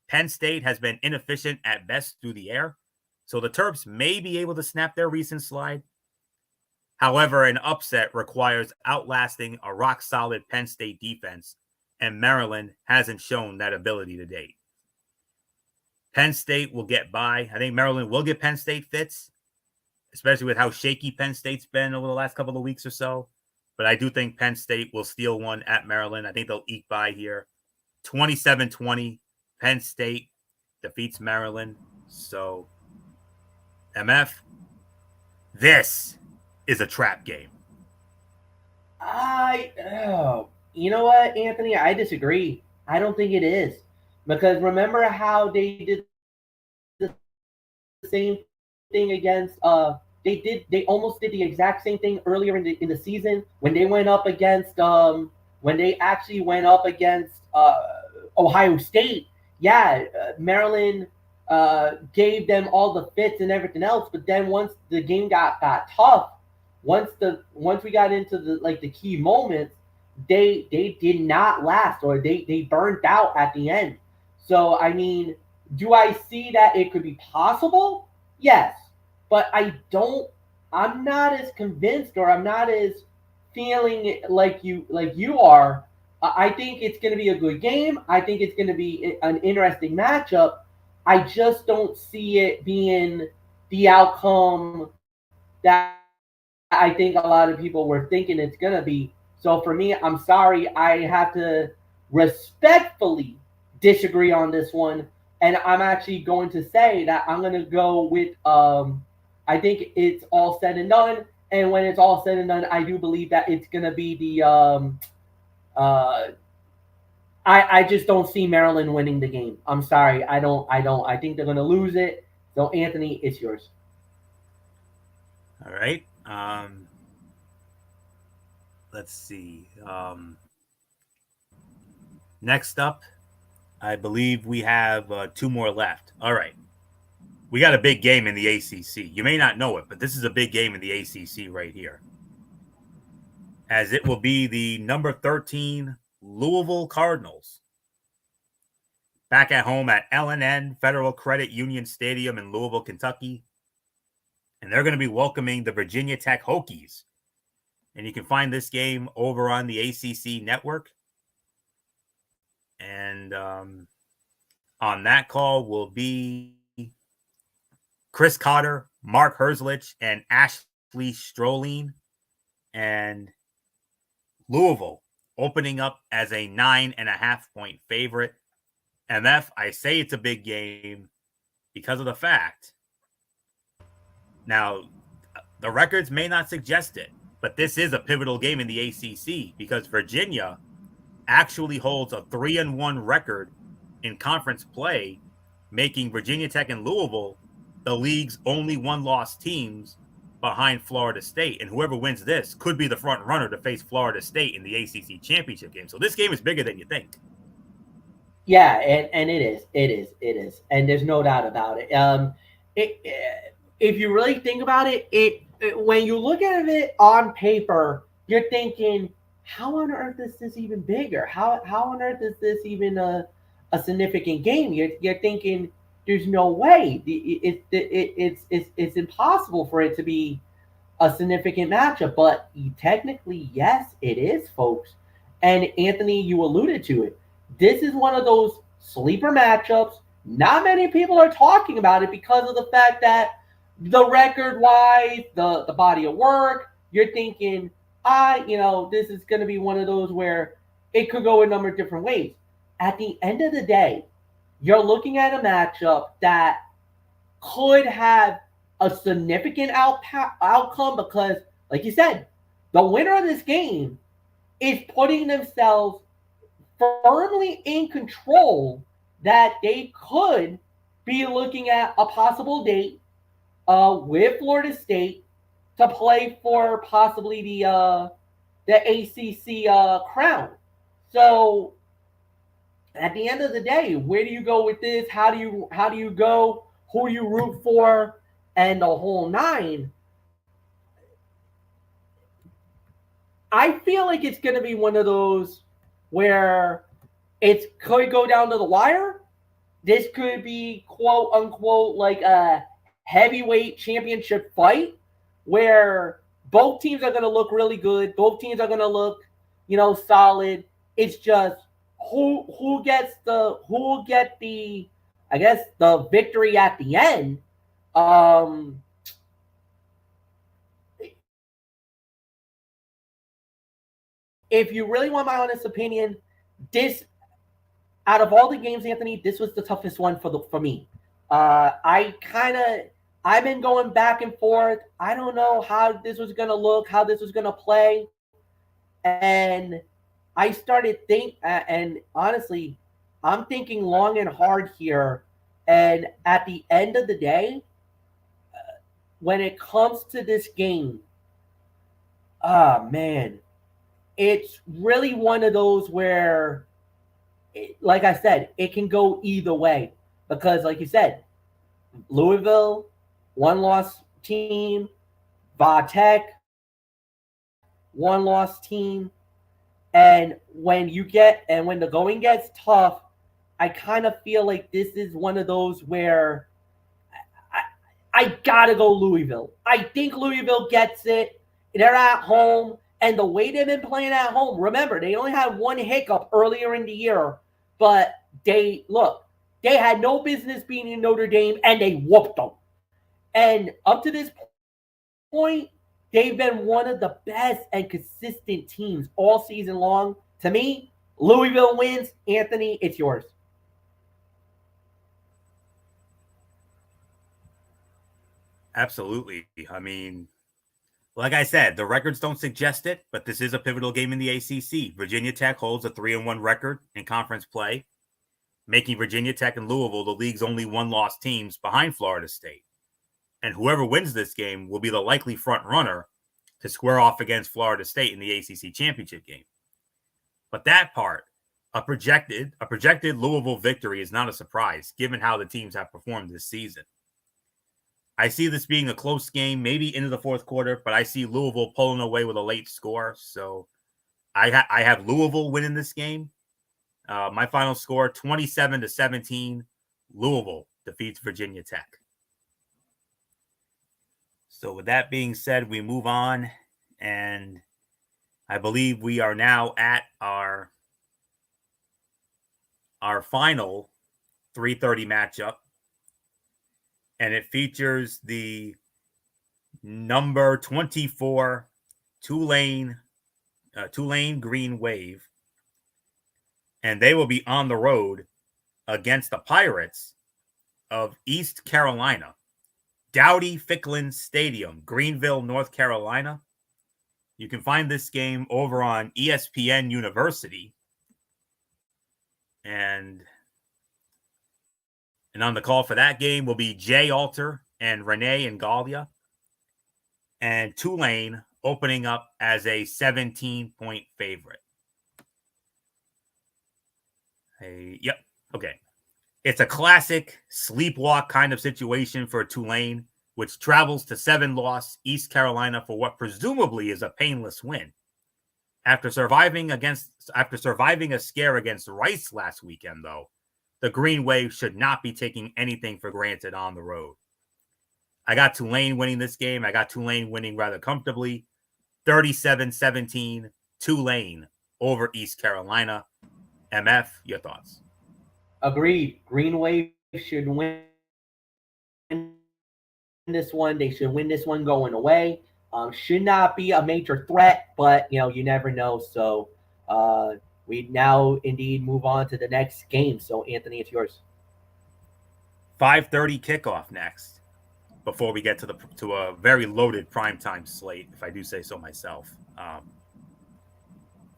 Speaker 1: Penn State has been inefficient at best through the air, so the Terps may be able to snap their recent slide. However, an upset requires outlasting a rock-solid Penn State defense, and Maryland hasn't shown that ability to date. Penn State will get by. I think Maryland will get Penn State fits, especially with how shaky Penn State's been over the last couple of weeks or so. But I do think Penn State will steal one at Maryland. I think they'll eke by here. 27-20, Penn State defeats Maryland. So, MF, this is a trap game.
Speaker 2: You know what, Anthony? I disagree. I don't think it is. Because remember how they did the same thing against they almost did the exact same thing earlier in the season when they went up against Ohio State. Yeah, Maryland gave them all the fits and everything else, but then once the game got tough, once we got into the key moments, they did not last, or they burned out at the end. So I mean, do I see that it could be possible? Yes. But I'm not as convinced, or I'm not as feeling it like you are. I think it's going to be a good game. I think it's going to be an interesting matchup. I just don't see it being the outcome that I think a lot of people were thinking it's going to be. So for me, I'm sorry. I have to respectfully disagree on this one. And I'm actually going to say that I'm going to go with I think it's all said and done. And when it's all said and done, I do believe that it's going to be the I just don't see Maryland winning the game. I'm sorry. I don't. I think they're going to lose it. So, Anthony, it's yours.
Speaker 1: All right. let's see. Next up, I believe we have two more left. All right. We got a big game in the ACC. You may not know it, but this is a big game in the ACC right here, as it will be the number 13 Louisville Cardinals back at home at L&N Federal Credit Union Stadium in Louisville, Kentucky. And they're going to be welcoming the Virginia Tech Hokies. And you can find this game over on the ACC network. And on that call will be Chris Cotter, Mark Herzlich, and Ashley Stroline. And Louisville opening up as a 9.5-point favorite. MF, I say it's a big game because of the fact. Now, the records may not suggest it, but this is a pivotal game in the ACC because Virginia actually holds a 3-1 record in conference play, making Virginia Tech and Louisville the league's only one-loss teams behind Florida State. And whoever wins this could be the front runner to face Florida State in the ACC championship game. So this game is bigger than you think.
Speaker 2: Yeah, and it is, and there's no doubt about it. If you really think about it, when you look at it on paper, you're thinking, how on earth is this even bigger? How on earth is this even a significant game? You're thinking there's no way. It's impossible for it to be a significant matchup, but technically, yes, it is, folks. And Anthony, you alluded to it. This is one of those sleeper matchups. Not many people are talking about it because of the fact that the record-wise, the body of work, you're thinking, this is going to be one of those where it could go a number of different ways. At the end of the day, you're looking at a matchup that could have a significant outcome because, like you said, the winner of this game is putting themselves firmly in control that they could be looking at a possible date with Florida State to play for possibly the ACC crown. So at the end of the day, where do you go with this? How do you go? Who you root for, and the whole nine? I feel like it's going to be one of those where it could go down to the wire. This could be quote unquote like a heavyweight championship fight where both teams are going to look really good. Both teams are going to look, solid. It's just who will get the I guess the victory at the end. If you really want my honest opinion, this out of all the games, Anthony, this was the toughest one for me. I've been going back and forth. I don't know how this was gonna look, how this was gonna play, and I started and honestly, I'm thinking long and hard here. And at the end of the day, when it comes to this game, man, it's really one of those where, like I said, it can go either way because, like you said, Louisville, one-loss team, Vatech, one-loss team, and when the going gets tough, I kind of feel like this is one of those where I gotta go Louisville. I think Louisville gets it. They're at home. And the way they've been playing at home, remember, they only had one hiccup earlier in the year, but they had no business being in Notre Dame, and they whooped them. And up to this point, they've been one of the best and consistent teams all season long. To me, Louisville wins. Anthony, it's yours.
Speaker 1: Absolutely. I mean, like I said, the records don't suggest it, but this is a pivotal game in the ACC. Virginia Tech holds a 3-1 record in conference play, making Virginia Tech and Louisville the league's only one-loss teams behind Florida State. And whoever wins this game will be the likely front runner to square off against Florida State in the ACC championship game. But that part, a projected Louisville victory is not a surprise, given how the teams have performed this season. I see this being a close game, maybe into the fourth quarter, but I see Louisville pulling away with a late score. So I have Louisville winning this game. My final score, 27-17. Louisville defeats Virginia Tech. So with that being said, we move on, and I believe we are now at our final 3:30 matchup, and it features the number 24 Tulane Green Wave, and they will be on the road against the Pirates of East Carolina, Dowdy-Ficklen Stadium, Greenville, North Carolina. You can find this game over on ESPN University. And on the call for that game will be Jay Alter and Renee Ngalia. And Tulane opening up as a 17-point favorite. Yep. Okay. It's a classic sleepwalk kind of situation for Tulane, which travels to 7-loss East Carolina for what presumably is a painless win. After surviving a scare against Rice last weekend, though, the Green Wave should not be taking anything for granted on the road. I got Tulane winning this game. I got Tulane winning rather comfortably, 37-17, Tulane over East Carolina. MF, your thoughts?
Speaker 2: Agreed. Green Wave should win this one. They should win this one going away. Should not be a major threat, but you never know. So we now indeed move on to the next game. So Anthony, it's yours.
Speaker 1: 5:30 kickoff next. Before we get to a very loaded primetime slate, if I do say so myself.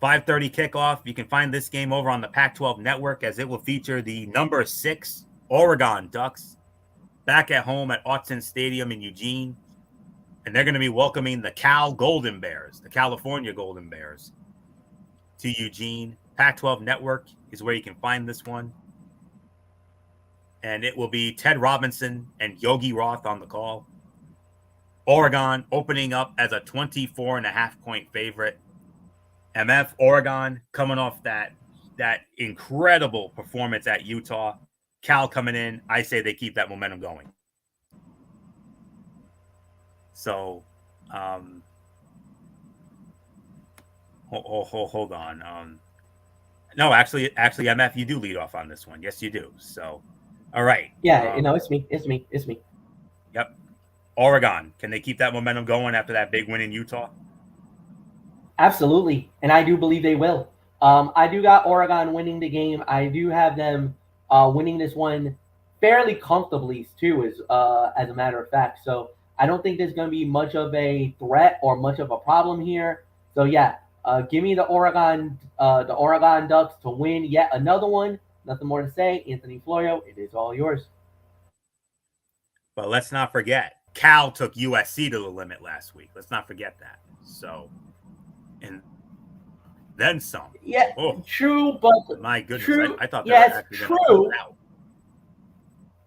Speaker 1: 5:30 kickoff. You can find this game over on the Pac-12 network, as it will feature the number 6 Oregon Ducks back at home at Autzen Stadium in Eugene. And they're going to be welcoming the Golden Bears, the California Golden Bears, to Eugene. Pac-12 network is where you can find this one. And it will be Ted Robinson and Yogi Roth on the call. Oregon opening up as a 24.5-point favorite. MF, Oregon coming off that incredible performance at Utah. Cal coming in. I say they keep that momentum going. So, hold on. No, actually, MF, you do lead off on this one. Yes, you do. So, all right.
Speaker 2: Yeah, it's me.
Speaker 1: Yep. Oregon, can they keep that momentum going after that big win in Utah?
Speaker 2: Absolutely, and I do believe they will. I do got Oregon winning the game. I do have them winning this one fairly comfortably too, as a matter of fact. So I don't think there's going to be much of a threat or much of a problem here. So yeah, give me the Oregon Ducks to win yet another one. Nothing more to say. Anthony Florio, it is all yours.
Speaker 1: But let's not forget, Cal took USC to the limit last week. Let's not forget that. So, and then some.
Speaker 2: Yeah, true, but
Speaker 1: my goodness,
Speaker 2: true,
Speaker 1: I thought that was actually
Speaker 2: true.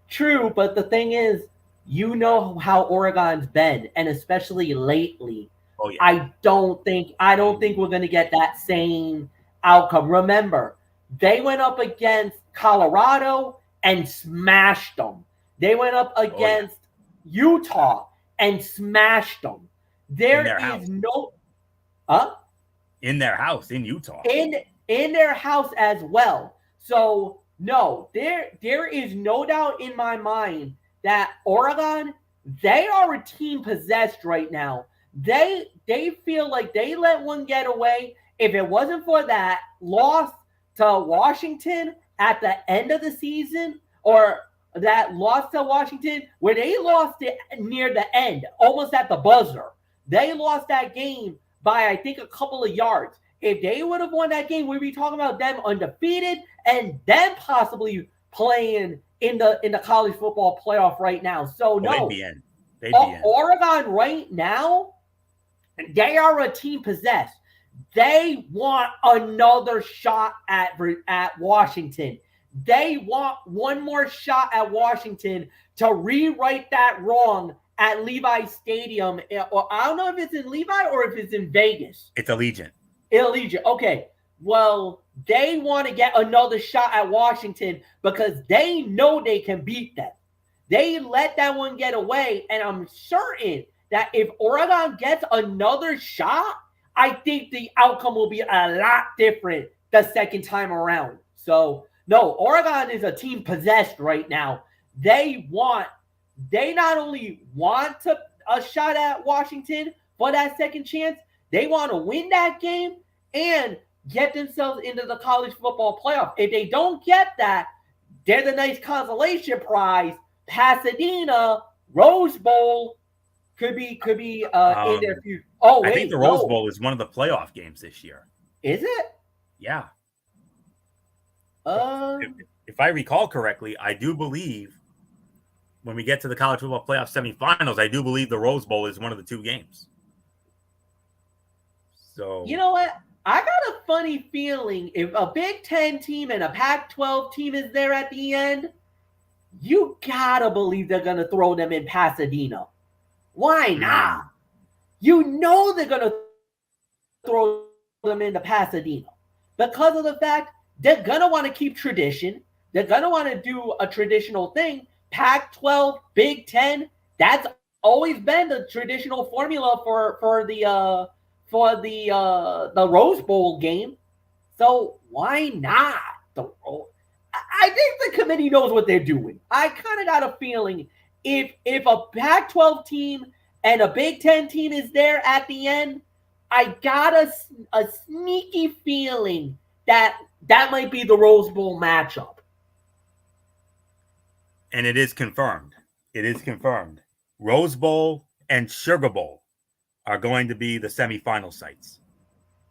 Speaker 2: True, but the thing is, how Oregon's been, and especially lately.
Speaker 1: Oh yeah.
Speaker 2: I don't think we're going to get that same outcome. Remember, they went up against Colorado and smashed them. They went up against Utah and smashed them. There is no,
Speaker 1: in their house in Utah,
Speaker 2: in their house as well. So no, there is no doubt in my mind that Oregon, they are a team possessed right now. They feel like they let one get away. If it wasn't for that loss to Washington at the end of the season, or that loss to Washington where they lost it near the end, almost at the buzzer. They lost that game by, I think, a couple of yards. If they would have won that game, we'd be talking about them undefeated and them possibly playing in the college football playoff right now. So no,
Speaker 1: they'd be in.
Speaker 2: Oregon right now, They are a team possessed. They want another shot at Washington. They want one more shot at Washington to rewrite that wrong at Levi Stadium. Or I don't know if it's in Levi or if it's in Vegas.
Speaker 1: It's Allegiant.
Speaker 2: Allegiant. Okay. Well, they want to get another shot at Washington because they know they can beat them. They let that one get away, and I'm certain that if Oregon gets another shot, I think the outcome will be a lot different the second time around. So, no, Oregon is a team possessed right now. They not only want a shot at Washington for that second chance, they want to win that game and get themselves into the college football playoff. If they don't get that, they're the nice consolation prize. Pasadena, Rose Bowl could be in their future. Oh, wait,
Speaker 1: I think the Rose Bowl is one of the playoff games this year.
Speaker 2: Is it?
Speaker 1: Yeah. If I recall correctly, I do believe when we get to the college football playoff semifinals, I do believe the Rose Bowl is one of the two games. So
Speaker 2: you know what? I got a funny feeling if a Big Ten team and a Pac-12 team is there at the end, you gotta believe they're gonna throw them in Pasadena. Why not? You know they're gonna throw them into Pasadena because of the fact they're gonna want to keep tradition. They're gonna want to do a traditional thing. Pac-12, Big Ten, that's always been the traditional formula for the Rose Bowl game. So why not? I think the committee knows what they're doing. I kind of got a feeling if a Pac-12 team and a Big Ten team is there at the end, I got a sneaky feeling that might be the Rose Bowl matchup.
Speaker 1: And it is confirmed. It is confirmed. Rose Bowl and Sugar Bowl are going to be the semifinal sites.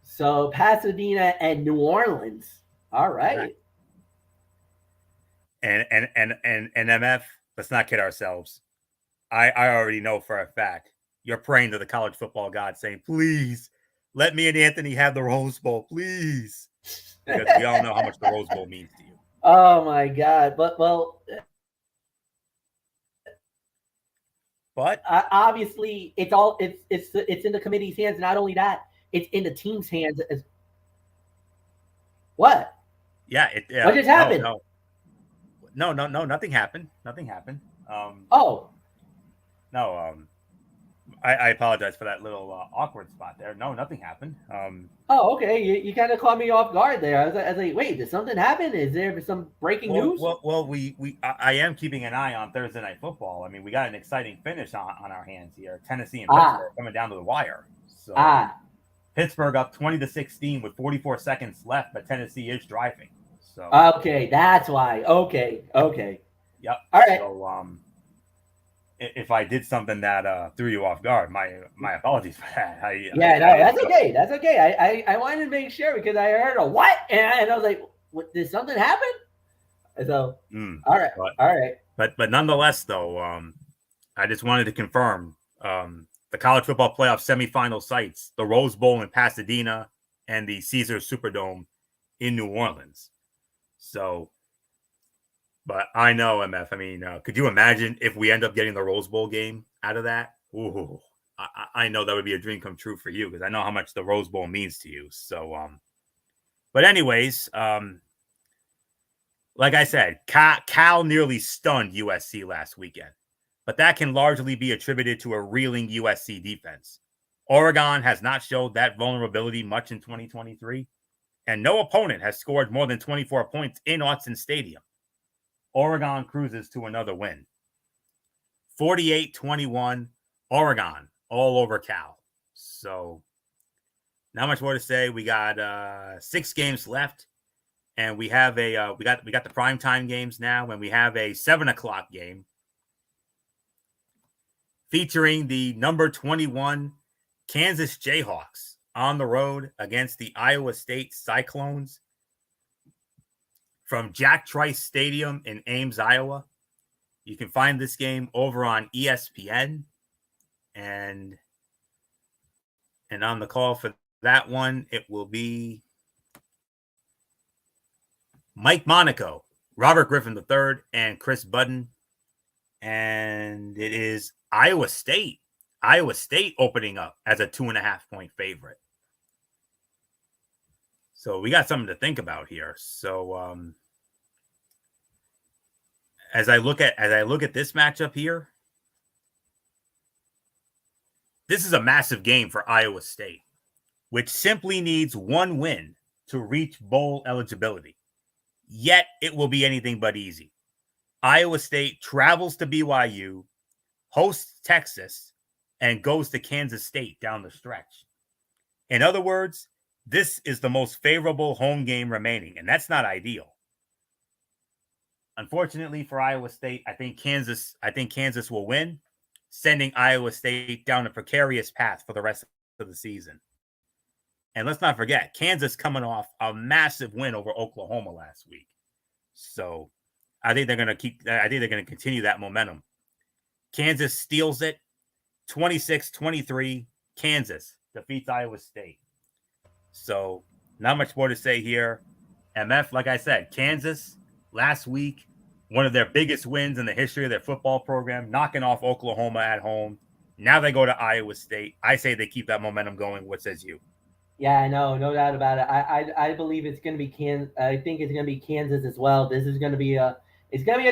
Speaker 2: So Pasadena and New Orleans. All right.
Speaker 1: And MF, let's not kid ourselves. I already know for a fact you're praying to the college football god saying, please let me and Anthony have the Rose Bowl, please. Because we all know how much the Rose Bowl means to you.
Speaker 2: Oh my God. But obviously it's in the committee's hands. Not only that, it's in the team's hands. What?
Speaker 1: Yeah.
Speaker 2: What just happened?
Speaker 1: No, nothing happened. Nothing happened. I apologize for that little awkward spot there. No, nothing happened.
Speaker 2: Okay. You kind of caught me off guard there. I was like, wait, did something happen? Is there some breaking news?
Speaker 1: Well, I am keeping an eye on Thursday Night Football. I mean, we got an exciting finish on our hands here. Tennessee and Pittsburgh coming down to the wire. So Pittsburgh up 20-16 with 44 seconds left, but Tennessee is driving. So
Speaker 2: okay, that's why. Okay.
Speaker 1: Yep.
Speaker 2: All right.
Speaker 1: So if I did something that threw you off guard, my apologies for that.
Speaker 2: That's okay. That's okay. I wanted to make sure because I heard a what, and I was like, what, did something happen? So all right.
Speaker 1: But nonetheless, though, I just wanted to confirm the college football playoff semifinal sites: the Rose Bowl in Pasadena and the Caesars Superdome in New Orleans. So, but I know, MF. I mean, could you imagine if we end up getting the Rose Bowl game out of that? Ooh, I know that would be a dream come true for you because I know how much the Rose Bowl means to you. So, but anyways, like I said, Cal nearly stunned USC last weekend, but that can largely be attributed to a reeling USC defense. Oregon has not showed that vulnerability much in 2023. And no opponent has scored more than 24 points in Autzen Stadium. Oregon cruises to another win. 48-21, Oregon all over Cal. So not much more to say. We got 6 games left, and we have we got the primetime games now, and we have a 7:00 game featuring the number 21 Kansas Jayhawks on the road against the Iowa State Cyclones from Jack Trice Stadium in Ames, Iowa. You can find this game over on ESPN. And And on the call for that one, it will be Mike Monaco, Robert Griffin III, and Chris Budden. And it is Iowa State. Iowa State opening up as a 2.5-point favorite. So we got something to think about here. So as I look at this matchup here, this is a massive game for Iowa State, which simply needs one win to reach bowl eligibility. Yet it will be anything but easy. Iowa State travels to BYU, hosts Texas, and goes to Kansas State down the stretch. In other words, this is the most favorable home game remaining, and that's not ideal. Unfortunately for Iowa State, I think Kansas will win, sending Iowa State down a precarious path for the rest of the season. And let's not forget, Kansas coming off a massive win over Oklahoma last week. So I think they're going to continue that momentum. Kansas steals it. 26-23. Kansas defeats Iowa State. So not much more to say here. MF, like I said, Kansas last week, one of their biggest wins in the history of their football program, knocking off Oklahoma at home. Now they go to Iowa State. I say they keep that momentum going. What says you?
Speaker 2: Yeah, I know, no doubt about it. I believe it's going to be Kansas. I think it's going to be Kansas as well. This is going to be a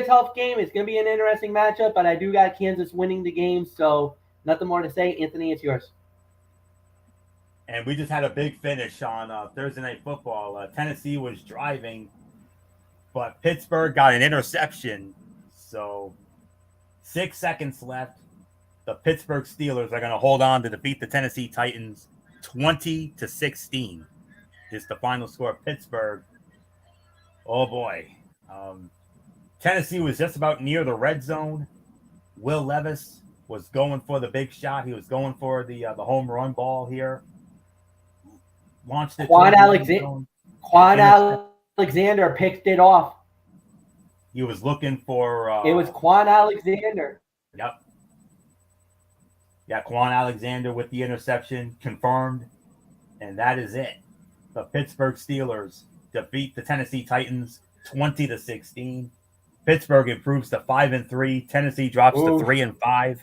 Speaker 2: tough game. It's going to be an interesting matchup, but I do got Kansas winning the game. So nothing more to say. Anthony, it's yours.
Speaker 1: And we just had a big finish on Thursday Night Football. Tennessee was driving, but Pittsburgh got an interception. So 6 seconds left. The Pittsburgh Steelers are going to hold on to defeat the Tennessee Titans 20-16 is the final score. Pittsburgh. Oh boy. Tennessee was just about near the red zone. Will Levis was going for the big shot. He was going for the home run ball here. Launched it.
Speaker 2: Quan Alexander picked it off.
Speaker 1: He was looking for.
Speaker 2: It was Quan Alexander.
Speaker 1: Yep. Yeah, Quan Alexander with the interception confirmed, and that is it. The Pittsburgh Steelers defeat the Tennessee Titans 20-16. Pittsburgh improves to 5-3. Tennessee drops to 3-5.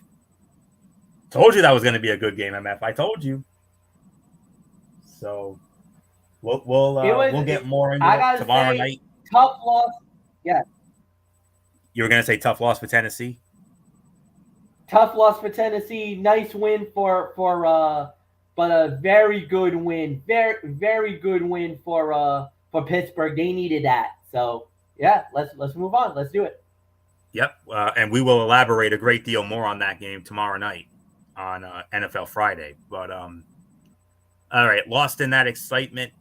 Speaker 1: Told you that was going to be a good game, MF. I told you. So we'll get more into it tomorrow night.
Speaker 2: Tough loss. Yeah.
Speaker 1: You were going to say tough loss for Tennessee?
Speaker 2: Tough loss for Tennessee. Nice win but a very good win. Very, very good win for Pittsburgh. They needed that. So yeah, let's move on. Let's do it.
Speaker 1: Yep. And we will elaborate a great deal more on that game tomorrow night on NFL Friday. But all right, lost in that excitement.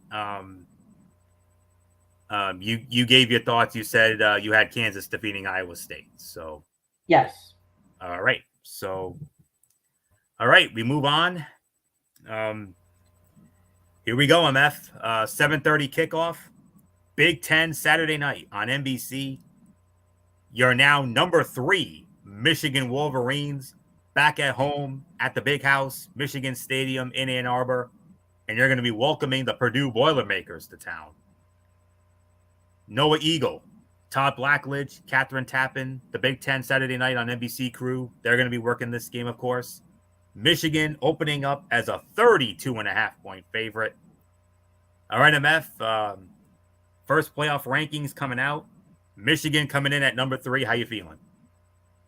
Speaker 1: You gave your thoughts. You said you had Kansas defeating Iowa State. So
Speaker 2: yes.
Speaker 1: All right. So, all right, we move on. Here we go, MF. 7:30 kickoff. Big Ten Saturday night on NBC. You're now number 3 Michigan Wolverines back at home at the Big House, Michigan Stadium in Ann Arbor, and you're going to be welcoming the Purdue Boilermakers to town. Noah Eagle, Todd Blackledge, Catherine Tappan, the Big Ten Saturday night on NBC crew. They're going to be working this game, of course. Michigan opening up as a 32.5-point favorite. All right, MF. First playoff rankings coming out. Michigan coming in at number 3. How you feeling?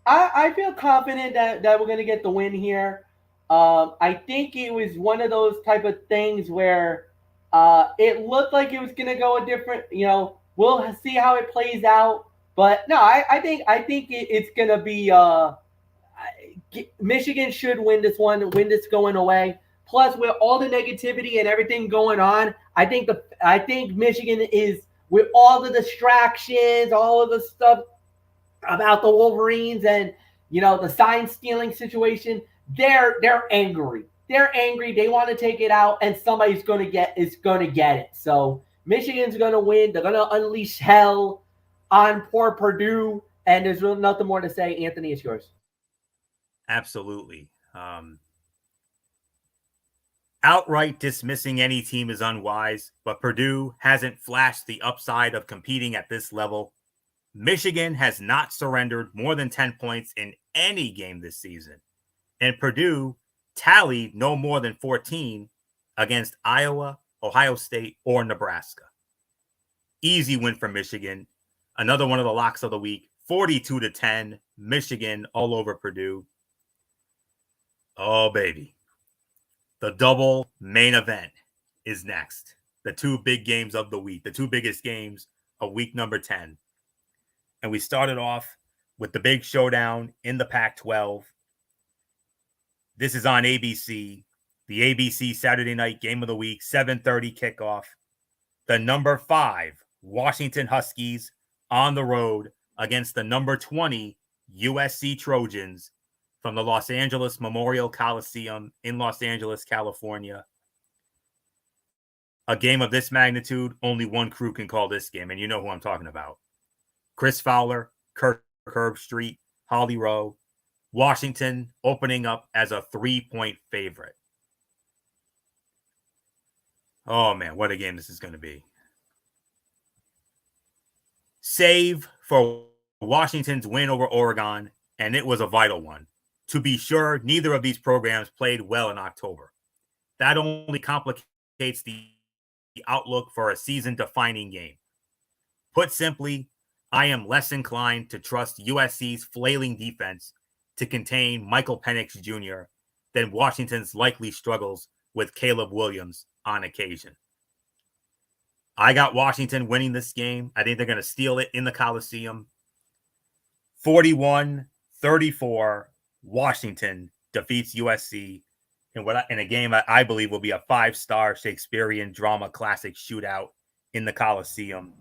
Speaker 2: I feel confident that we're going to get the win here. I think it was one of those type of things where it looked like it was going to go a different, we'll see how it plays out. But no, I think it's going to be Michigan should win this going away. Plus, with all the negativity and everything going on, I think Michigan is, with all the distractions, all of the stuff about the Wolverines and the sign stealing situation, they're angry. They're angry. They want to take it out, and somebody's going to get it. So Michigan's going to win. They're going to unleash hell on poor Purdue, and there's really nothing more to say. Anthony, it's yours.
Speaker 1: Absolutely. Outright dismissing any team is unwise, but Purdue hasn't flashed the upside of competing at this level. Michigan has not surrendered more than 10 points in any game this season, and Purdue tallied no more than 14 against Iowa, Ohio State, or Nebraska. Easy win for Michigan. Another one of the locks of the week, 42-10, Michigan all over Purdue. Oh, baby. The double main event is next. The two big games of the week, the two biggest games of week number 10. And we started off with the big showdown in the Pac-12. This is on ABC, the ABC Saturday night game of the week, 7:30 kickoff. The number 5 Washington Huskies on the road against the number 20 USC Trojans from the Los Angeles Memorial Coliseum in Los Angeles, California. A game of this magnitude, only one crew can call this game, and you know who I'm talking about. Chris Fowler, Kirk Herbstreit, Holly Rowe. Washington opening up as a 3-point favorite. Oh, man, what a game this is going to be. Save for Washington's win over Oregon, and it was a vital one. To be sure, neither of these programs played well in October. That only complicates the outlook for a season-defining game. Put simply, I am less inclined to trust USC's flailing defense to contain Michael Penix Jr. than Washington's likely struggles with Caleb Williams on occasion. I got Washington winning this game. I think they're going to steal it in the Coliseum. 41-34, Washington defeats USC in a game I believe will be a 5-star Shakespearean drama classic shootout in the Coliseum.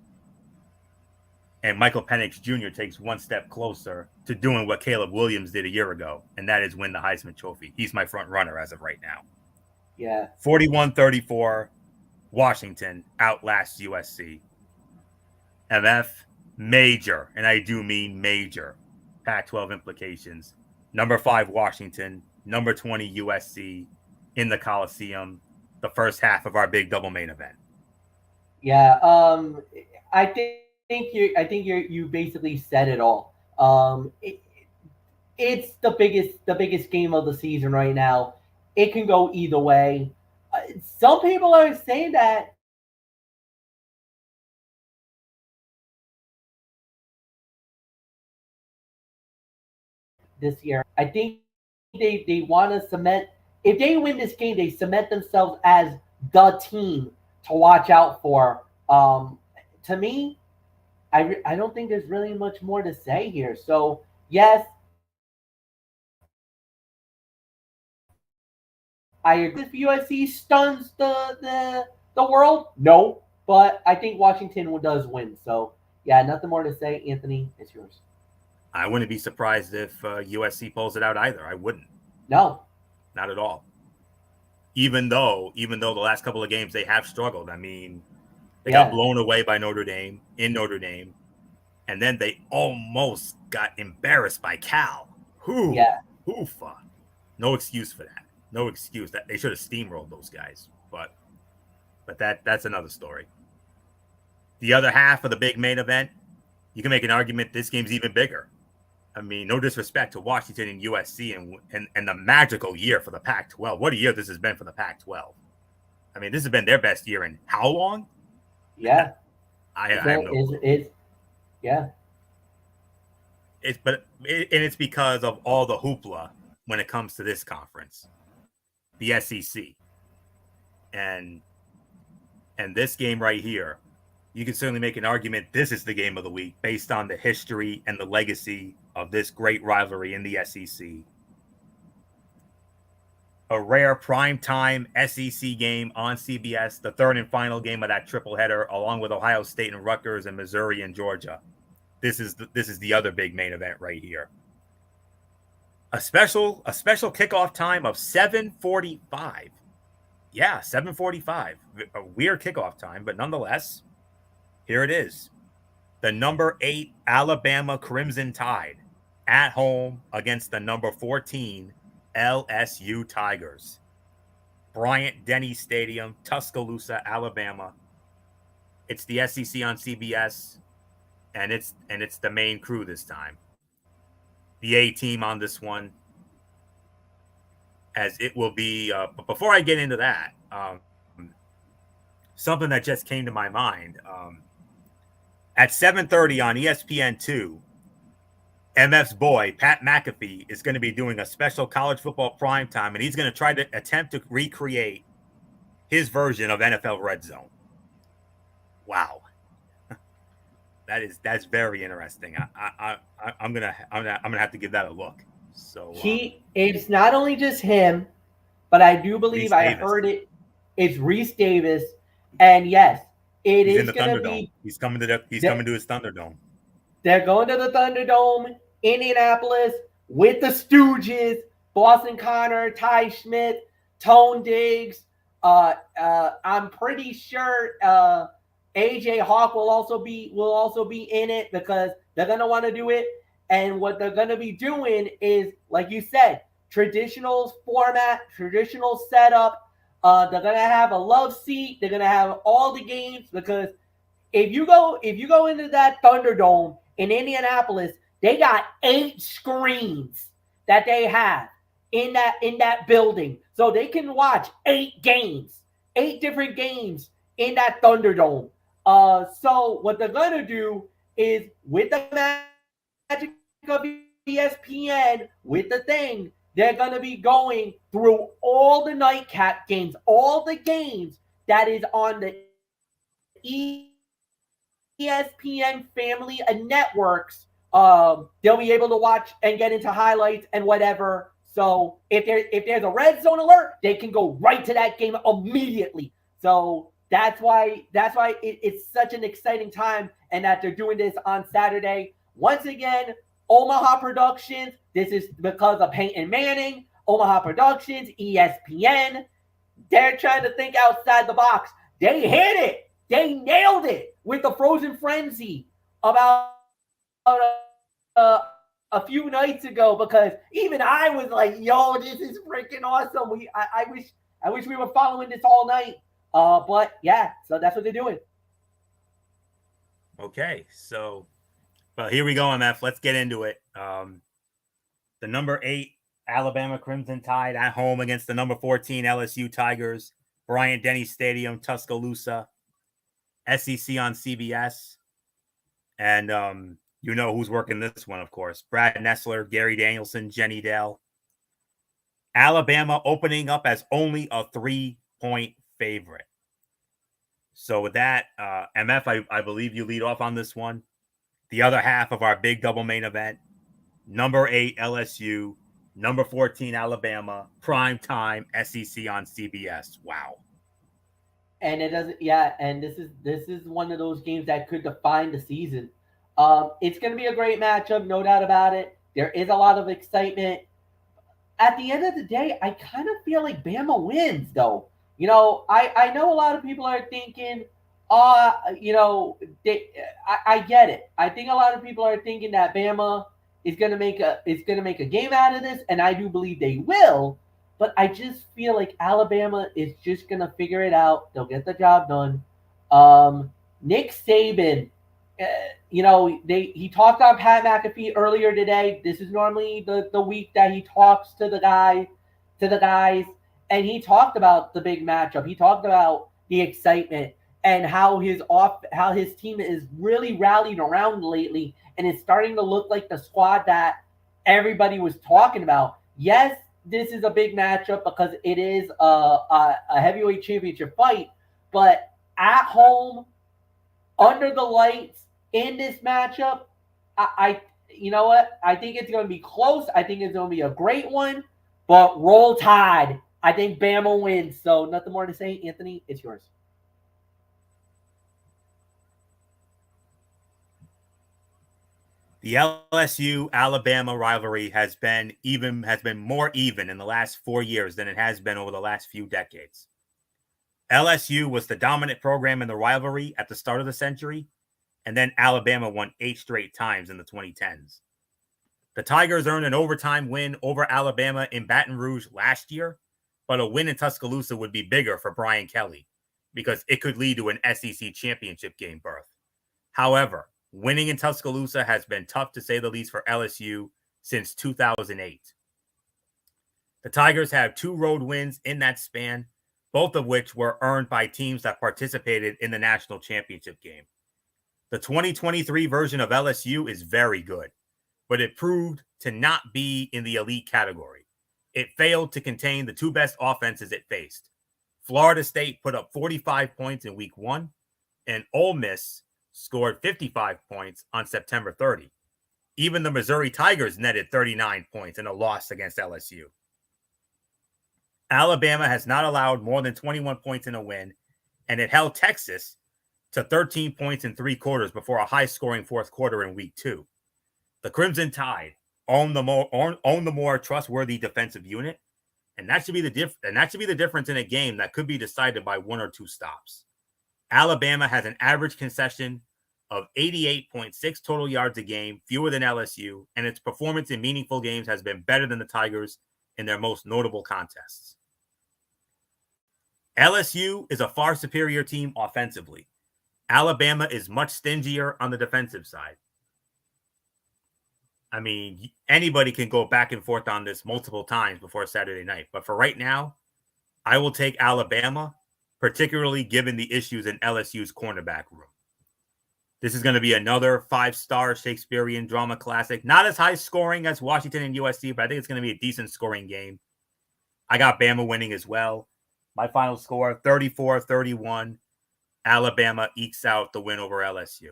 Speaker 1: And Michael Penix Jr. takes one step closer to doing what Caleb Williams did a year ago, and that is win the Heisman Trophy. He's my front runner as of right now.
Speaker 2: Yeah.
Speaker 1: 41-34, Washington outlasts USC. MF, major, and I do mean major, Pac-12 implications. Number 5, Washington. Number 20, USC in the Coliseum. The first half of our big double main event.
Speaker 2: Yeah. I think you basically said it all. It's the biggest game of the season right now. It can go either way. Some people are saying that this year. I think they want to cement. If they win this game, they cement themselves as the team to watch out for. To me, I don't think there's really much more to say here. So yes, I agree. If USC stuns the world, no, but I think Washington does win. So yeah, nothing more to say. Anthony, it's yours.
Speaker 1: I wouldn't be surprised if USC pulls it out either. I wouldn't.
Speaker 2: No,
Speaker 1: not at all. Even though the last couple of games they have struggled. I mean, they got blown away by Notre Dame in Notre Dame, and then they almost got embarrassed by Cal. Hoofa. No excuse for that. No excuse. That they should have steamrolled those guys. But that's another story. The other half of the big main event, you can make an argument this game's even bigger. I mean, no disrespect to Washington and USC and the magical year for the Pac-12. What a year this has been for the Pac-12. I mean, this has been their best year in how long?
Speaker 2: Yeah.
Speaker 1: I have no clue.
Speaker 2: Yeah.
Speaker 1: It's because of all the hoopla when it comes to this conference, the SEC. And this game right here, you can certainly make an argument this is the game of the week based on the history and the legacy of this great rivalry in the SEC. A rare primetime SEC game on CBS, the third and final game of that triple header, along with Ohio State and Rutgers and Missouri and Georgia. This is the other big main event right here. A special kickoff time of 7:45. Yeah, 7:45. A weird kickoff time, but nonetheless, here it is. The number 8 Alabama Crimson Tide at home against the number 14 LSU Tigers. Bryant-Denny Stadium, Tuscaloosa, Alabama. It's the SEC on CBS, and it's the main crew this time. The A team on this one, as it will be. But before I get into that, something that just came to my mind. At 7:30 on ESPN2, MF's boy, Pat McAfee, is going to be doing a special college football primetime, and he's going to try to attempt to recreate his version of NFL Red Zone. Wow. That's very interesting. I'm gonna have to give that a look. So
Speaker 2: it's not only just him, but I do believe I
Speaker 1: Davis.
Speaker 2: heard it. It's Reese Davis, and yes,
Speaker 1: he's in the Thunderdome. He's coming to his Thunderdome.
Speaker 2: They're going to the Thunderdome, Indianapolis, with the Stooges, Boston Connor, Ty Schmidt, Tone Diggs. I'm pretty sure AJ Hawk will also be in it because they're gonna want to do it. And what they're gonna be doing is, like you said, traditional format, traditional setup. They're gonna have a love seat. They're gonna have all the games because if you go into that Thunderdome in Indianapolis, they got 8 screens that they have in that building, so they can watch 8 different games in that Thunderdome. So what they're gonna do is, with the magic of ESPN, with the thing, they're gonna be going through all the nightcap games, all the games that is on the ESPN family of networks. They'll be able to watch and get into highlights and whatever. So if there's a red zone alert, they can go right to that game immediately. So that's why it's such an exciting time, and that they're doing this on Saturday. Once again, Omaha Productions. This is because of Peyton Manning. Omaha Productions, ESPN. They're trying to think outside the box. They hit it. They nailed it with the Frozen Frenzy about a few nights ago, because even I was like, yo, this is freaking awesome. I wish we were following this all night. But yeah, so that's what they're doing.
Speaker 1: Okay, so well, here we go, MF. Let's get into it. The number 8 Alabama Crimson Tide at home against the number 14 LSU Tigers. Bryant-Denny Stadium, Tuscaloosa. SEC on CBS. And you know who's working this one, of course. Brad Nessler, Gary Danielson, Jenny Dell. Alabama opening up as only a 3-point favorite. So with that, MF, I believe you lead off on this one. The other half of our big double main event, number 8 LSU, number 14 Alabama, prime time SEC on CBS. Wow.
Speaker 2: And it doesn't, yeah. And this is one of those games that could define the season. It's going to be a great matchup, no doubt about it. There is a lot of excitement. At the end of the day, I kind of feel like Bama wins, though. You know, I know a lot of people are thinking, I get it. I think a lot of people are thinking that Bama is going to make a game out of this, and I do believe they will. But I just feel like Alabama is just going to figure it out. They'll get the job done. Nick Saban, he talked on Pat McAfee earlier today. This is normally the week that he talks to the guys, and he talked about the big matchup. He talked about the excitement and how his team is really rallied around lately, and it's starting to look like the squad that everybody was talking about. Yes, this is a big matchup because it is a heavyweight championship fight, but at home, under the lights, in this matchup, I you know what? I think it's going to be close. I think it's going to be a great one, but roll tide. I think Bama wins. So nothing more to say. Anthony, it's yours.
Speaker 1: The LSU Alabama rivalry has been more even in the last 4 years than it has been over the last few decades. LSU was the dominant program in the rivalry at the start of the century, and then Alabama won 8 straight times in the 2010s. The Tigers earned an overtime win over Alabama in Baton Rouge last year, but a win in Tuscaloosa would be bigger for Brian Kelly because it could lead to an SEC championship game berth. However, winning in Tuscaloosa has been tough to say the least for LSU since 2008. The Tigers have 2 road wins in that span, both of which were earned by teams that participated in the national championship game. The 2023 version of LSU is very good, but it proved to not be in the elite category. It failed to contain the 2 best offenses it faced. Florida State put up 45 points in week 1, and Ole Miss scored 55 points on September 30. Even the Missouri Tigers netted 39 points in a loss against LSU. Alabama has not allowed more than 21 points in a win, and it held Texas to 13 points in 3 quarters before a high-scoring 4th quarter in week 2. The Crimson Tide own the more trustworthy defensive unit, and that should be the difference in a game that could be decided by 1 or 2 stops. Alabama has an average concession of 88.6 total yards a game, fewer than LSU, and its performance in meaningful games has been better than the Tigers in their most notable contests. LSU is a far superior team offensively. Alabama is much stingier on the defensive side. I mean, anybody can go back and forth on this multiple times before Saturday night. But for right now, I will take Alabama, particularly given the issues in LSU's cornerback room. This is going to be another 5-star Shakespearean drama classic. Not as high scoring as Washington and USC, but I think it's going to be a decent scoring game. I got Bama winning as well. My final score, 34-31. Alabama ekes out the win over LSU.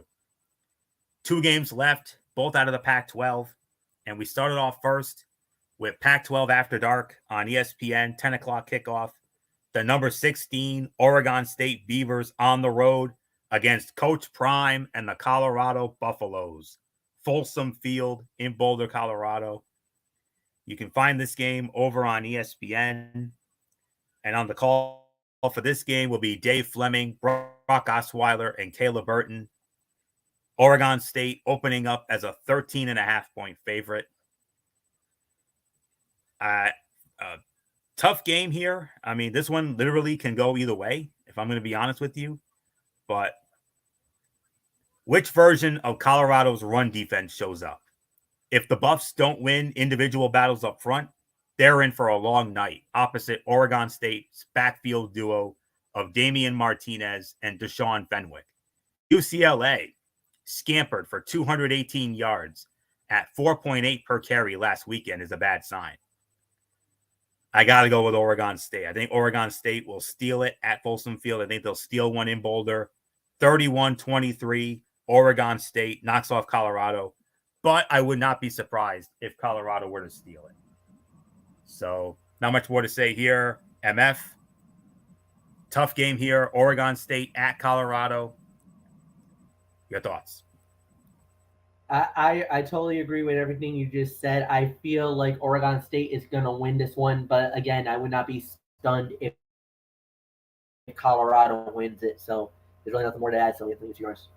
Speaker 1: 2 games left, both out of the Pac-12. And we started off first with Pac-12 After Dark on ESPN, 10 o'clock kickoff. The number 16 Oregon State Beavers on the road against Coach Prime and the Colorado Buffaloes. Folsom Field in Boulder, Colorado. You can find this game over on ESPN. And on the call for this game will be Dave Fleming, Brock Osweiler, and Caleb Burton. Oregon State opening up as a 13.5-point favorite. Tough game here. I mean, this one literally can go either way, if I'm going to be honest with you. But which version of Colorado's run defense shows up? If the Buffs don't win individual battles up front, they're in for a long night opposite Oregon State's backfield duo of Damian Martinez and Deshaun Fenwick. UCLA scampered for 218 yards at 4.8 per carry last weekend is a bad sign. I got to go with Oregon State. I think Oregon State will steal it at Folsom Field. I think they'll steal one in Boulder. 31-23, Oregon State knocks off Colorado. But I would not be surprised if Colorado were to steal it. So, not much more to say here. MF, tough game here. Oregon State at Colorado. Your thoughts?
Speaker 2: I totally agree with everything you just said. I feel like Oregon State is going to win this one. But again, I would not be stunned if Colorado wins it. So, there's really nothing more to add. So, I think it's yours.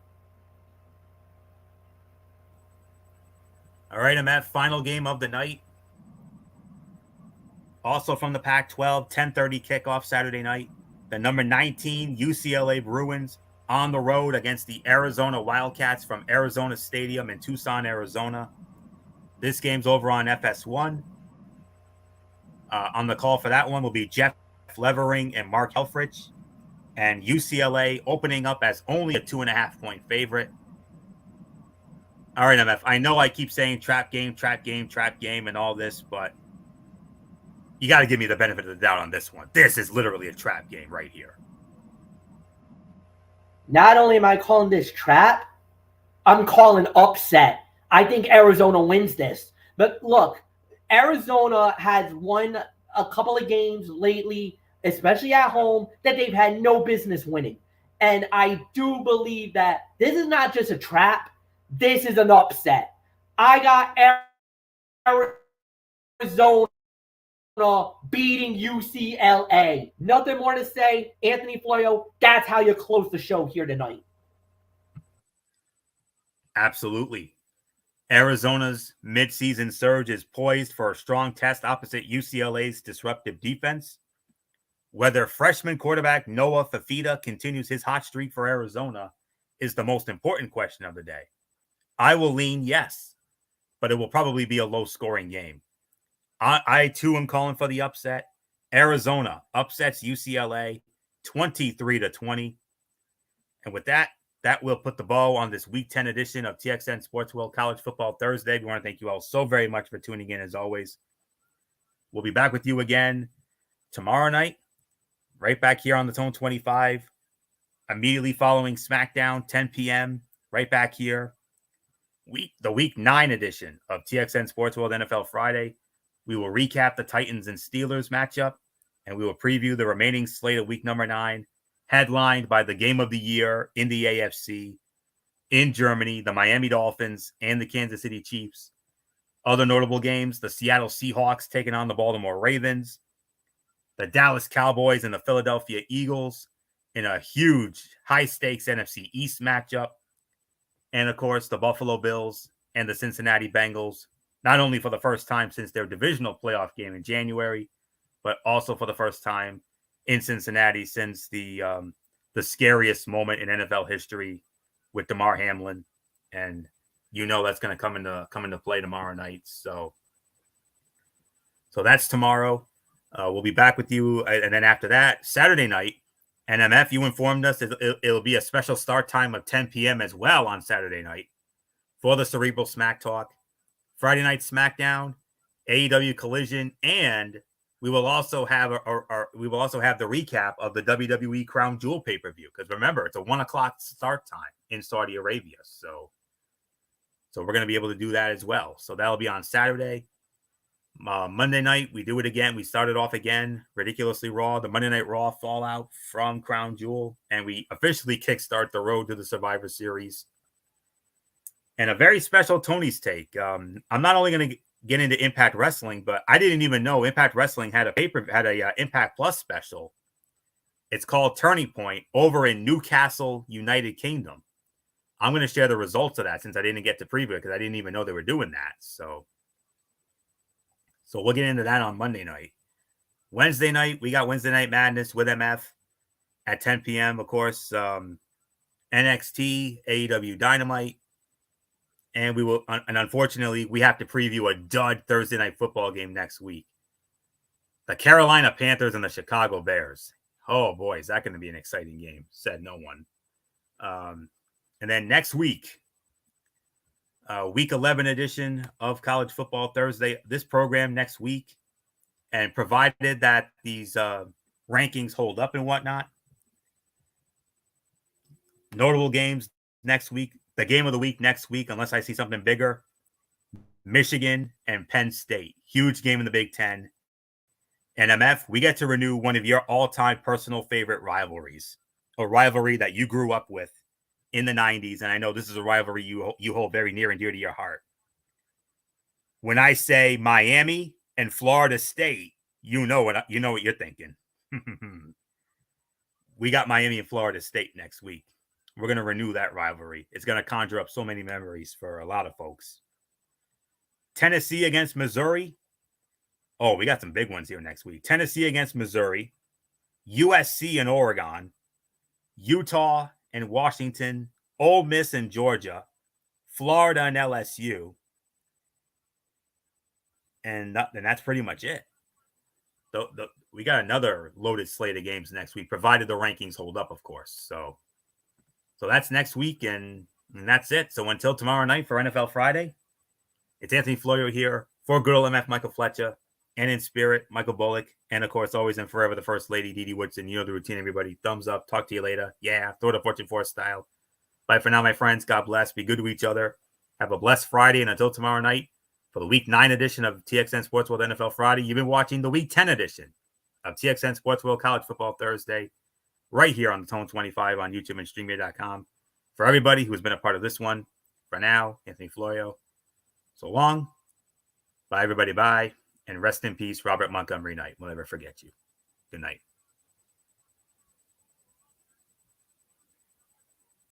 Speaker 1: All right, MF, final game of the night. Also from the Pac-12, 10:30 kickoff Saturday night. The number 19 UCLA Bruins on the road against the Arizona Wildcats from Arizona Stadium in Tucson, Arizona. This game's over on FS1. On the call for that one will be Jeff Levering and Mark Helfrich. And UCLA opening up as only a 2.5-point favorite. All right, MF, I know I keep saying trap game, and all this, but you got to give me the benefit of the doubt on this one. This is literally a trap game right here.
Speaker 2: Not only am I calling this trap, I'm calling upset. I think Arizona wins this. But look, Arizona has won a couple of games lately, especially at home, that they've had no business winning. And I do believe that this is not just a trap. This is an upset. I got Arizona beating UCLA. Nothing more to say. Anthony Floyo, that's how you close the show here tonight.
Speaker 1: Absolutely. Arizona's midseason surge is poised for a strong test opposite UCLA's disruptive defense. whether freshman quarterback Noah Fafita continues his hot streak for Arizona is the most important question of the day. I will lean yes, but it will probably be a low-scoring game. I too am calling for the upset. Arizona upsets UCLA 23-20. And with that, that will put the bow on this Week 10 edition of TXN Sports World College Football Thursday. We want to thank you all so very much for tuning in as always. We'll be back with you again tomorrow night, right back here on the Tone 25, immediately following SmackDown, 10 p.m., right back here. The Week 9 edition of TXN Sports World NFL Friday. We will recap the Titans and Steelers matchup, and we will preview the remaining slate of Week number 9, headlined by the game of the year in the AFC, in Germany, the Miami Dolphins and the Kansas City Chiefs. Other notable games, the Seattle Seahawks taking on the Baltimore Ravens, the Dallas Cowboys and the Philadelphia Eagles in a huge, high-stakes NFC East matchup, and, of course, the Buffalo Bills and the Cincinnati Bengals, not only for the first time since their divisional playoff game in January, but also for the first time in Cincinnati since the scariest moment in NFL history with DeMar Hamlin. And you know that's going to come into play tomorrow night. So that's tomorrow. We'll be back with you. And then after that, Saturday night, NMF, you informed us it'll be a special start time of 10 p.m. as well on Saturday night for the Cerebral Smack Talk. Friday night SmackDown, AEW Collision, and we will also have the recap of the WWE Crown Jewel pay-per-view, because remember, it's a 1:00 start time in Saudi Arabia. So we're going to be able to do that as well. So that'll be on Saturday. Monday night, we do it again. We started off again, Ridiculously Raw, the Monday Night Raw fallout from Crown Jewel, and we officially kickstart the road to the Survivor Series. And a very special Tony's take. I'm not only going to get into Impact Wrestling, but I didn't even know Impact Wrestling had a Impact Plus special. It's called Turning Point over in Newcastle, United Kingdom. I'm going to share the results of that since I didn't get to preview it because I didn't even know they were doing that. So we'll get into that on Monday night. Wednesday night, we got Wednesday Night Madness with MF at 10 p.m. Of course, NXT, AEW Dynamite. And unfortunately, we have to preview a dud Thursday night football game next week. The Carolina Panthers and the Chicago Bears. Oh boy, is that going to be an exciting game? Said no one. And then next week, Week 11 edition of College Football Thursday. This program next week, and provided that these rankings hold up and whatnot, notable games next week. The game of the week next week, unless I see something bigger, Michigan and Penn State. Huge game in the Big Ten. And MF, we get to renew one of your all-time personal favorite rivalries, a rivalry that you grew up with in the 90s. And I know this is a rivalry you hold very near and dear to your heart. When I say Miami and Florida State, you know what you're thinking. We got Miami and Florida State next week. We're going to renew that rivalry. It's going to conjure up so many memories for a lot of folks. Tennessee against Missouri. Oh, we got some big ones here next week. Tennessee against Missouri. USC and Oregon. Utah and Washington. Ole Miss and Georgia. Florida and LSU. And that's pretty much it. We got another loaded slate of games next week, provided the rankings hold up, of course. So that's next week, and that's it. So until tomorrow night for NFL Friday, it's Anthony Florio here for good old MF Michael Fletcher, and in spirit, Michael Bullock, and of course, always and forever, the First Lady, Dee Dee Woodson. You know the routine, everybody. Thumbs up. Talk to you later. Yeah, throw the Fortune 4 style. Bye for now, my friends. God bless. Be good to each other. Have a blessed Friday, and until tomorrow night, for the Week 9 edition of TXN Sports World NFL Friday, you've been watching the Week 10 edition of TXN Sports World College Football Thursday, right here on the Tone 25 on YouTube and StreamYard.com. For everybody who's been a part of this one, for now, Anthony Florio. So long. Bye, everybody. Bye. And rest in peace, Robert Montgomery Knight. We'll never forget you. Good night.